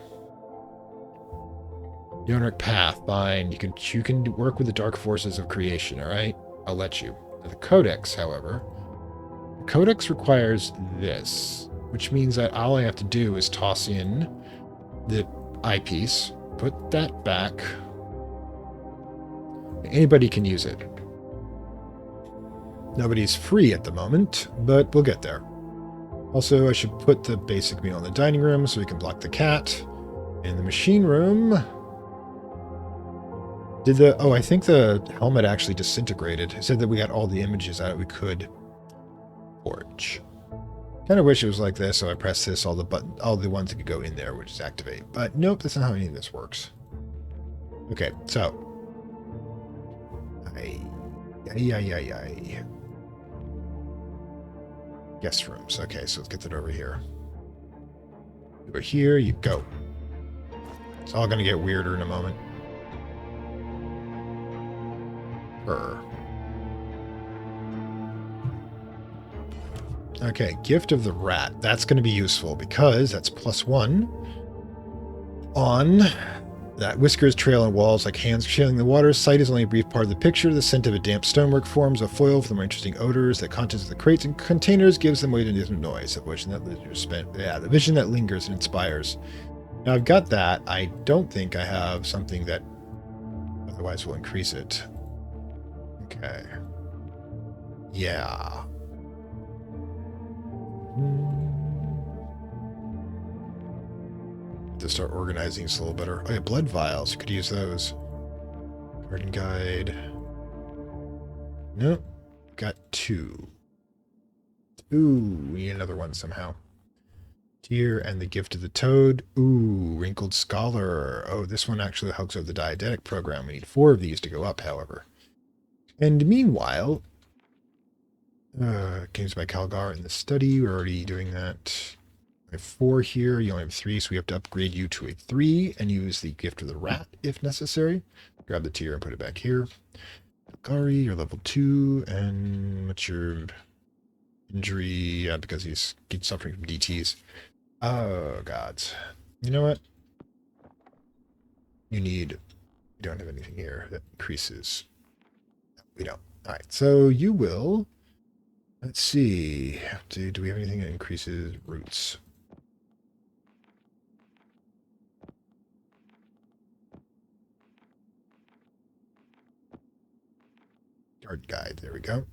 A: Yonric Path. Fine. You can work with the dark forces of creation, alright? I'll let you. The Codex, however. The Codex requires this, which means that all I have to do is toss in the eyepiece, put that back. Anybody can use it. Nobody's free at the moment, but we'll get there. Also, I should put the basic meal in the dining room so we can block the cat. In the machine room... I think the helmet actually disintegrated. It said that we got all the images out we could forge. Kind of wish it was like this, so I press this, all the ones that could go in there would just activate. But nope, that's not how any of this works. Okay, so... Guest rooms. Okay, so let's get that over here. Over here, you go. It's all going to get weirder in a moment. Okay, Gift of the Rat. That's going to be useful because that's +1. on. That whiskers trail on walls like hands trailing the water. Sight is only a brief part of the picture. The scent of a damp stonework forms a foil for the more interesting odors. The contents of the crates and containers gives them weight and different noise. The vision that lingers and inspires. Now I've got that. I don't think I have something that otherwise will increase it. Okay. Yeah. To start organizing this a little better. Oh yeah, blood vials. You could use those. Garden guide. Nope. Got two. Ooh, we need another one somehow. Tear and the gift of the toad. Ooh, wrinkled scholar. Oh, this one actually hooks over the diegetic program. We need 4 of these to go up, however. And meanwhile, games by Calgar in the study. We're already doing that. We have 4 here. You only have 3, so we have to upgrade you to a 3 and use the gift of the rat if necessary. Grab the tier and put it back here. Gari, you're level 2, and what's your injury? Yeah, because he's suffering from DTs. Oh, gods. You know what? We don't have anything here that increases. We don't. All right, so you will, let's see. Do we have anything that increases roots? Garden guide, there we go.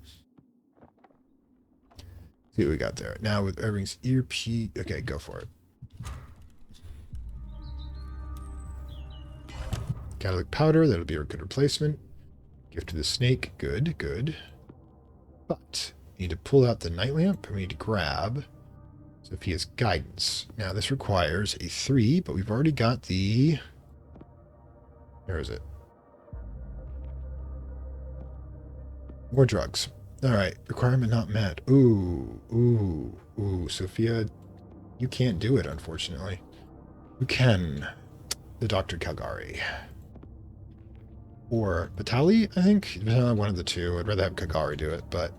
A: See what we got there. Now with everything's earpiece. Okay, go for it. Catalytic powder, that'll be a good replacement. Gift to the snake, good, good. But we need to pull out the night lamp, and we need to grab Sophia's guidance. Now this requires a 3, but we've already got the... Where is it? More drugs. Alright, requirement not met. Ooh, Sophia, you can't do it, unfortunately. Who can? The Dr. Calgary. Or Batali, I think? One of the two. I'd rather have Calgary do it, but...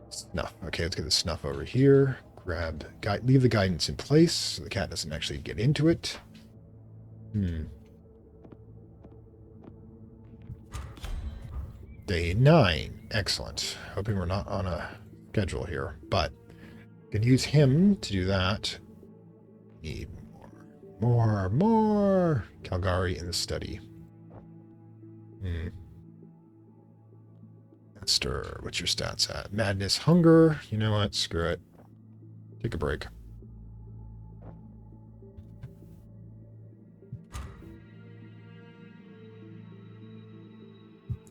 A: Snuff. Okay, let's get the snuff over here. Leave the guidance in place so the cat doesn't actually get into it. Day 9. Excellent. Hoping we're not on a schedule here, but can use him to do that. Need more. Calgary in the study. Astor, what's your stats at? Madness, hunger. You know what? Screw it. Take a break.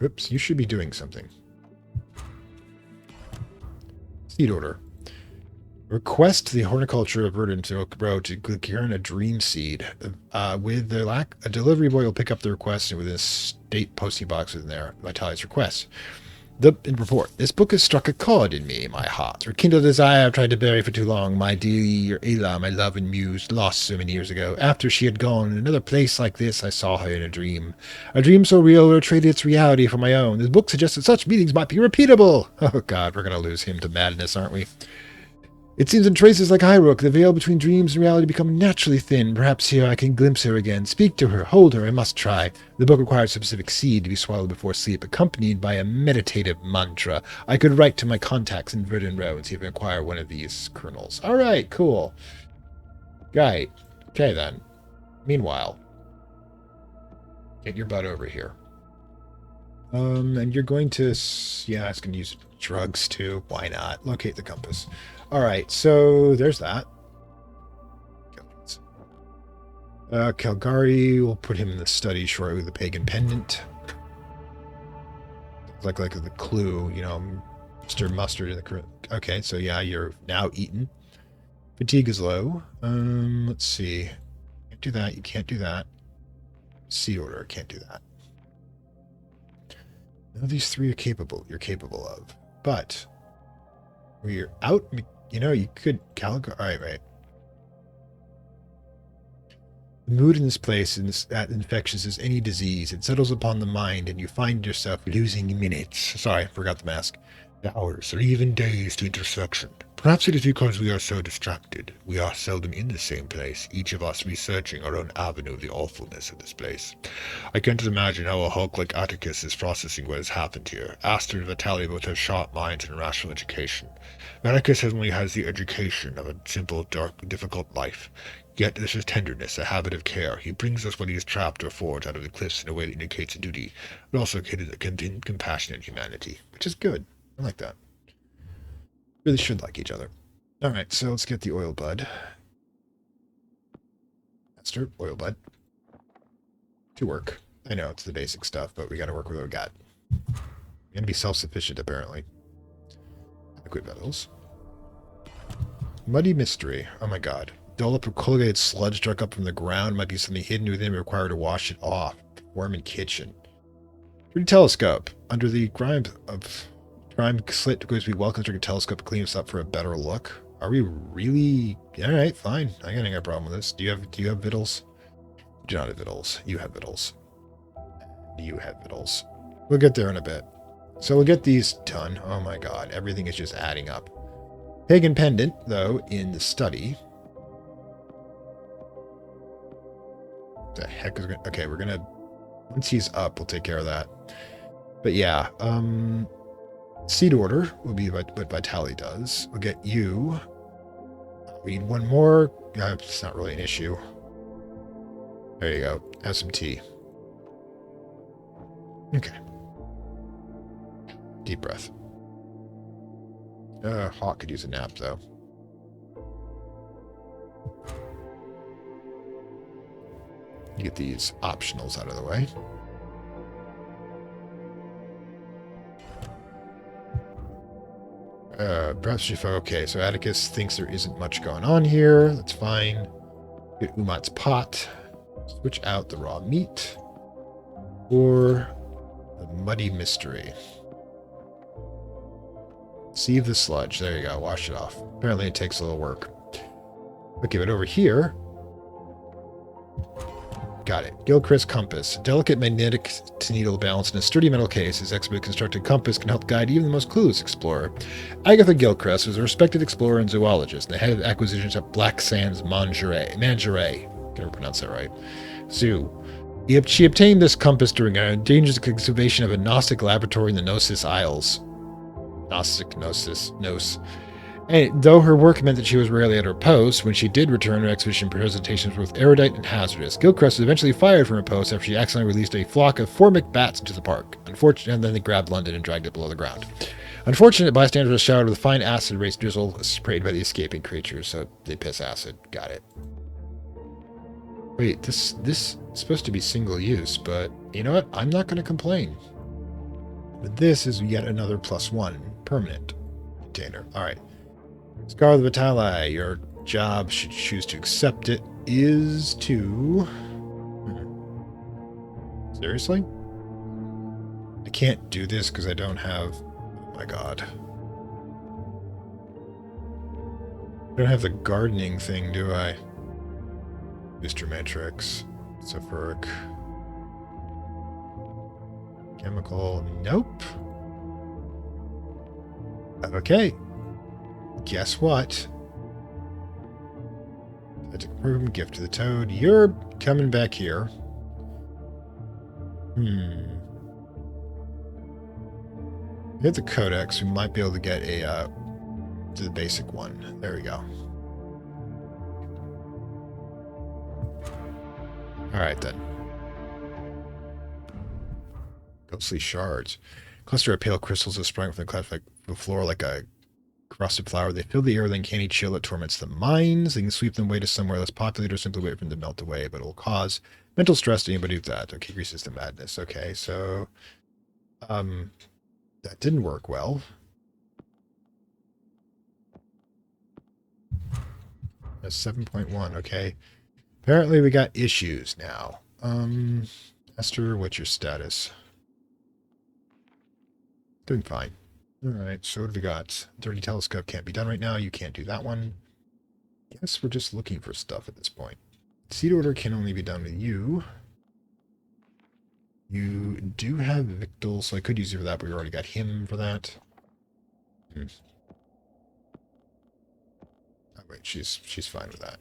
A: Oops, you should be doing something. Seed order. Request the horticulture of Verdant Oak Row to earn a dream seed. With a delivery boy will pick up the request and with a state posting box in there. Vitality's request. In report, this book has struck a chord in me, my heart. Rekindled desire I've tried to bury for too long. My dear Ayla, my love and muse, lost so many years ago. After she had gone, in another place like this, I saw her in a dream. A dream so real I traded its reality for my own. This book suggests that such meetings might be repeatable. Oh God, we're going to lose him to madness, aren't we? It seems in traces like Highrook, the veil between dreams and reality become naturally thin. Perhaps here I can glimpse her again. Speak to her. Hold her. I must try. The book requires a specific seed to be swallowed before sleep, accompanied by a meditative mantra. I could write to my contacts in Verdant Row and see if I can acquire one of these kernels. All right, cool. Right. Okay, then. Meanwhile, get your butt over here. And you're going to... Yeah, it's going to use drugs, too. Why not? Locate the compass. All right, so there's that. Calgary, we'll put him in the study shortly with the pagan pendant. Like the clue, you know, stir mustard in the... Okay, so yeah, you're now eaten. Fatigue is low. Let's see. Can't do that. You can't do that. Seed order, can't do that. None of these 3 are capable. You're capable of. But we're out... You know, you could... All right. The mood in this place is as infectious as any disease. It settles upon the mind, and you find yourself losing minutes. Sorry, I forgot the mask. Hours, or even days to introspection. Perhaps it is because we are so distracted. We are seldom in the same place, each of us researching our own avenue of the awfulness of this place. I can't imagine how a Hulk like Atticus is processing what has happened here. Astor and Vitaly both have sharp minds and rational education. Atticus only has the education of a simple, dark, difficult life. Yet this is tenderness, a habit of care. He brings us what he is trapped or forged out of the cliffs in a way that indicates a duty, but also compassionate humanity, which is good. I like that. Really should like each other. Alright, so let's get the oil bud. Master, oil bud. To work. I know, it's the basic stuff, but we gotta work with what we got. We're gonna be self-sufficient, apparently. Adequate metals. Muddy mystery. Oh my god. Dollop of colligated sludge struck up from the ground might be something hidden within required to wash it off. Warm in kitchen. 3D telescope. Under the grime slit goes to be well constructed telescope to clean us up for a better look. Are we really? Alright, fine. I ain't got a problem with this. Do you have victuals? You do not have victuals. You have victuals. You have victuals. We'll get there in a bit. So we'll get these done. Oh my god, everything is just adding up. Pagan pendant, though, in the study. The heck is going to... Okay, we're going to... Once he's up, we'll take care of that. But yeah, seed order will be what Vitaly does. We'll get you. We need one more. It's not really an issue. There you go. Have some tea. Okay. Deep breath. Hawk could use a nap, though. Get these optionals out of the way. Perhaps if okay, so Atticus thinks there isn't much going on here. That's fine. Get Umat's pot. Switch out the raw meat. Or the muddy mystery. Sieve the sludge. There you go. Wash it off. Apparently it takes a little work. Okay, but over here... Got it. Gilchrist compass. A delicate magnetic needle balanced in a sturdy metal case. His expertly constructed compass can help guide even the most clueless explorer. Agatha Gilchrist was a respected explorer and zoologist, and the head of acquisitions at Black Sands Mangeray. Can never pronounce that right. Zoo. She obtained this compass during an dangerous excavation of a Gnostic laboratory in the Gnosis Isles. Gnosis. And though her work meant that she was rarely at her post, when she did return, her expedition presentations were both erudite and hazardous. Gilchrist was eventually fired from her post after she accidentally released a flock of formic bats into the park. Unfortunately, and then they grabbed London and dragged it below the ground. Unfortunate, bystanders were showered with fine acid race drizzle sprayed by the escaping creatures, so they piss acid. Got it. Wait, this is supposed to be single use, but you know what? I'm not going to complain. But this is yet another +1 permanent container. All right. Scar of the Vitaly, your job, should you choose to accept it, is to... Seriously? I can't do this because I don't have... Oh my god. I don't have the gardening thing, do I? Booster Matrix. Sulfuric. Chemical. Nope. Okay. Guess what? That's a proven gift to the toad. You're coming back here. Hit the codex. We might be able to get a the basic one. There we go. Alright then. Ghostly shards. Cluster of pale crystals that sprang from the floor like a crusted flower. They fill the air with an uncanny chill that torments the minds. They can sweep them away to somewhere less populated or simply wait for them to melt away, but it will cause mental stress to anybody with that. Okay, increases the madness. Okay, so that didn't work well. That's 7.1, okay. Apparently we got issues now. Esther, what's your status? Doing fine. Alright, so what have we got? Dirty telescope can't be done right now. You can't do that one. Guess we're just looking for stuff at this point. Seed order can only be done with you. You do have Victual, so I could use you for that, but we already got him for that. Wait, she's fine with that.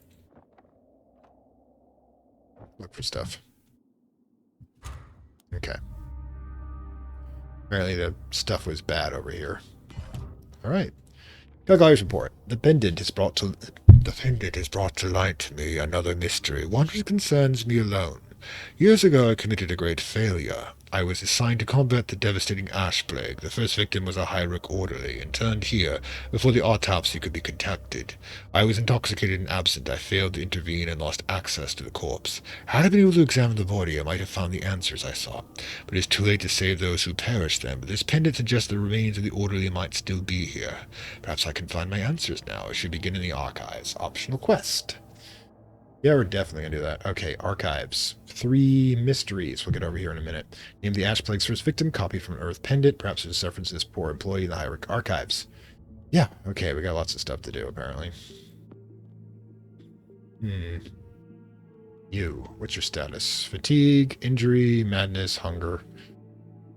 A: Look for stuff. Okay. Apparently the stuff was bad over here. All right. Calgari's report. The pendant has brought to light to me another mystery, one that concerns me alone. Years ago I committed a great failure. I was assigned to combat the devastating ash plague. The first victim was a Highrook orderly, interned here before the autopsy could be conducted. I was intoxicated and absent. I failed to intervene and lost access to the corpse. Had I been able to examine the body, I might have found the answers I sought. But it is too late to save those who perished then. But this pendant suggests the remains of the orderly might still be here. Perhaps I can find my answers now. I should begin in the archives. Optional quest. Yeah, we're definitely going to do that. Okay, archives. 3 mysteries. We'll get over here in a minute. Name the Ash Plague's first victim. Copy from an Earth pendant. Perhaps there's reference to this poor employee in the Highrook archives. Yeah, okay, we got lots of stuff to do, apparently. You. What's your status? Fatigue, injury, madness, hunger.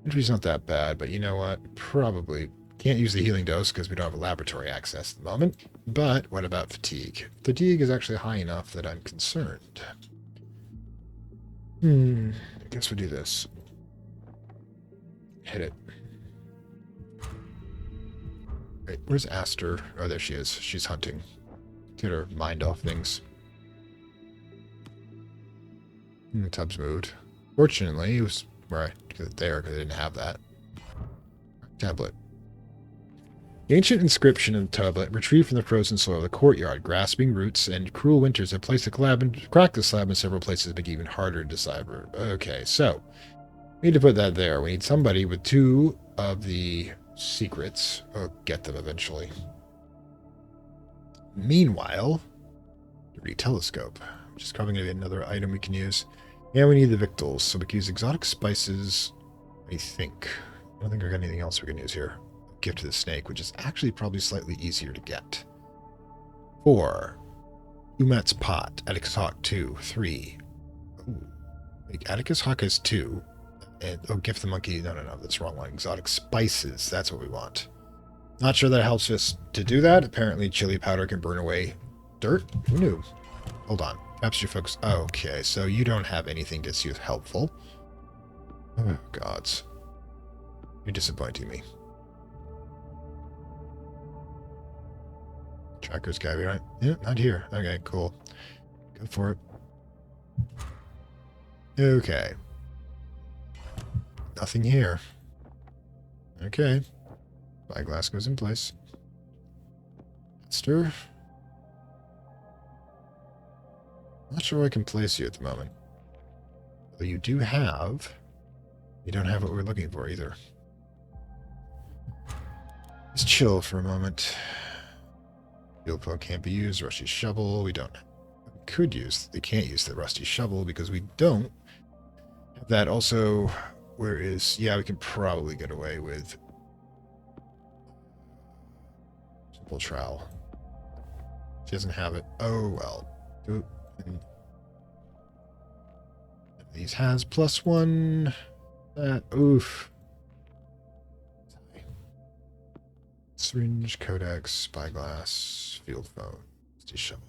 A: Injury's not that bad, but you know what? Probably can't use the healing dose because we don't have laboratory access at the moment. But what about fatigue? Fatigue is actually high enough that I'm concerned. I guess we'll do this. Hit it. Wait, where's Astor? Oh, there she is. She's hunting. Get her mind off things. The tub's moved. Fortunately, it was where I get it there because I didn't have that. Tablet. The ancient inscription in the tablet, retrieved from the frozen soil of the courtyard. Grasping roots and cruel winters have placed cracked the slab in several places to make it even harder to decipher. Okay, so we need to put that there. We need somebody with 2 of the secrets. We'll get them eventually. Meanwhile, the telescope, which is probably going to be another item we can use. And we need the victuals, so we can use exotic spices, I think. I don't think we've got anything else we can use here. Gift to the snake, which is actually probably slightly easier to get. 4. Umat's pot. Atticus Hawk 2. 3. Ooh. Atticus Hawk has 2. And gift the monkey. No, that's the wrong one. Exotic spices. That's what we want. Not sure that helps us to do that. Apparently chili powder can burn away dirt. Who knew? Hold on. Perhaps you folks. Okay, so you don't have anything that's helpful. Oh, gods. You're disappointing me. Tracker's gotta be right. Yeah, not here. Okay, cool. Go for it. Okay. Nothing here. Okay. Spyglass goes in place. Astor. Not sure where I can place you at the moment. But you do have... You don't have what we're looking for either. Just chill for a moment. Field poke can't be used. Rusty shovel. We don't. Could use. They can't use the rusty shovel because we don't have that. Also, where is? Yeah, we can probably get away with simple trowel. She doesn't have it. Oh well. These has +1. Oof. Syringe, codex, spyglass, field phone, rusty shovel.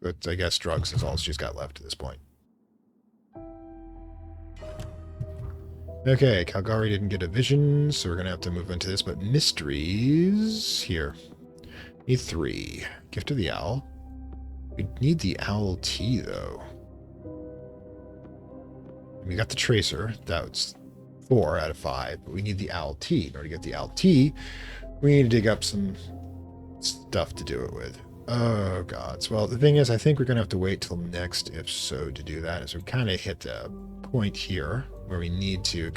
A: But I guess drugs is all she's got left at this point. Okay, Calgary didn't get a vision, so we're going to have to move into this, but mysteries here. Need 3. Gift of the owl. We need the owl tea, though. We got the tracer. That's 4 out of 5, but we need the owl tea. In order to get the owl tea, we need to dig up some stuff to do it with. Oh, gods. Well, the thing is, I think we're going to have to wait till next episode to do that, as we kind of hit a point here where we need to we've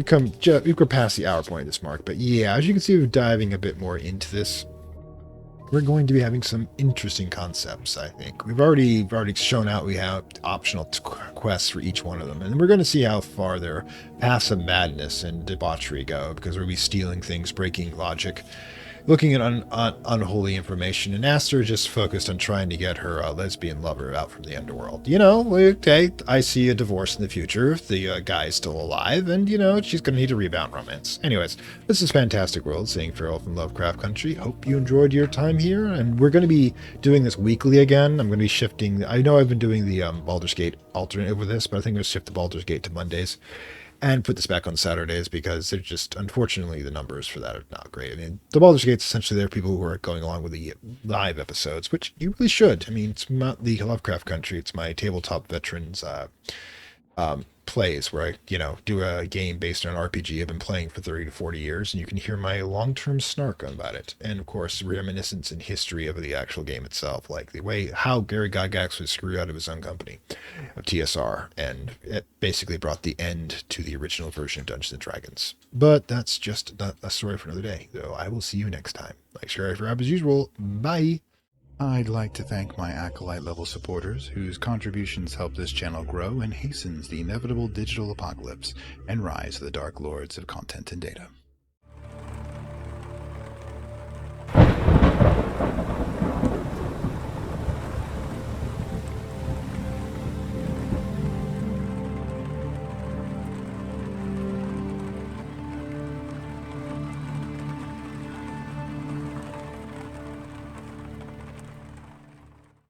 A: gone past the hour point at this mark. But yeah, as you can see, we're diving a bit more into this. We're going to be having some interesting concepts, I think. We've already shown out we have optional quests for each one of them. And we're going to see how far their paths of madness and debauchery go, because we'll be stealing things, breaking logic, looking at unholy information, and Astor just focused on trying to get her lesbian lover out from the underworld. Okay, I see a divorce in the future if the guy's still alive, and she's going to need a rebound romance. Anyways, this is Fantastic World, saying farewell from Lovecraft Country. Hope you enjoyed your time here, and we're going to be doing this weekly again. I'm going to be shifting. I know I've been doing the Baldur's Gate alternate over this, but I think I'm going to shift the Baldur's Gate to Mondays and put this back on Saturdays because they're just, unfortunately, the numbers for that are not great. I mean, the Baldur's Gate's essentially there are people who are going along with the live episodes, which you really should. I mean, it's not the Lovecraft Country, it's my tabletop veterans plays where I, do a game based on an RPG I've been playing for 30 to 40 years, and you can hear my long-term snark about it. And of course, reminiscence and history of the actual game itself, like the way how Gary Gygax was screwed out of his own company of TSR, and it basically brought the end to the original version of Dungeons and Dragons. But that's just a story for another day, though. I will see you next time. Like, share, as usual. Bye. I'd like to thank my Acolyte level supporters whose contributions help this channel grow and hastens the inevitable digital apocalypse and rise of the Dark Lords of Content and Data.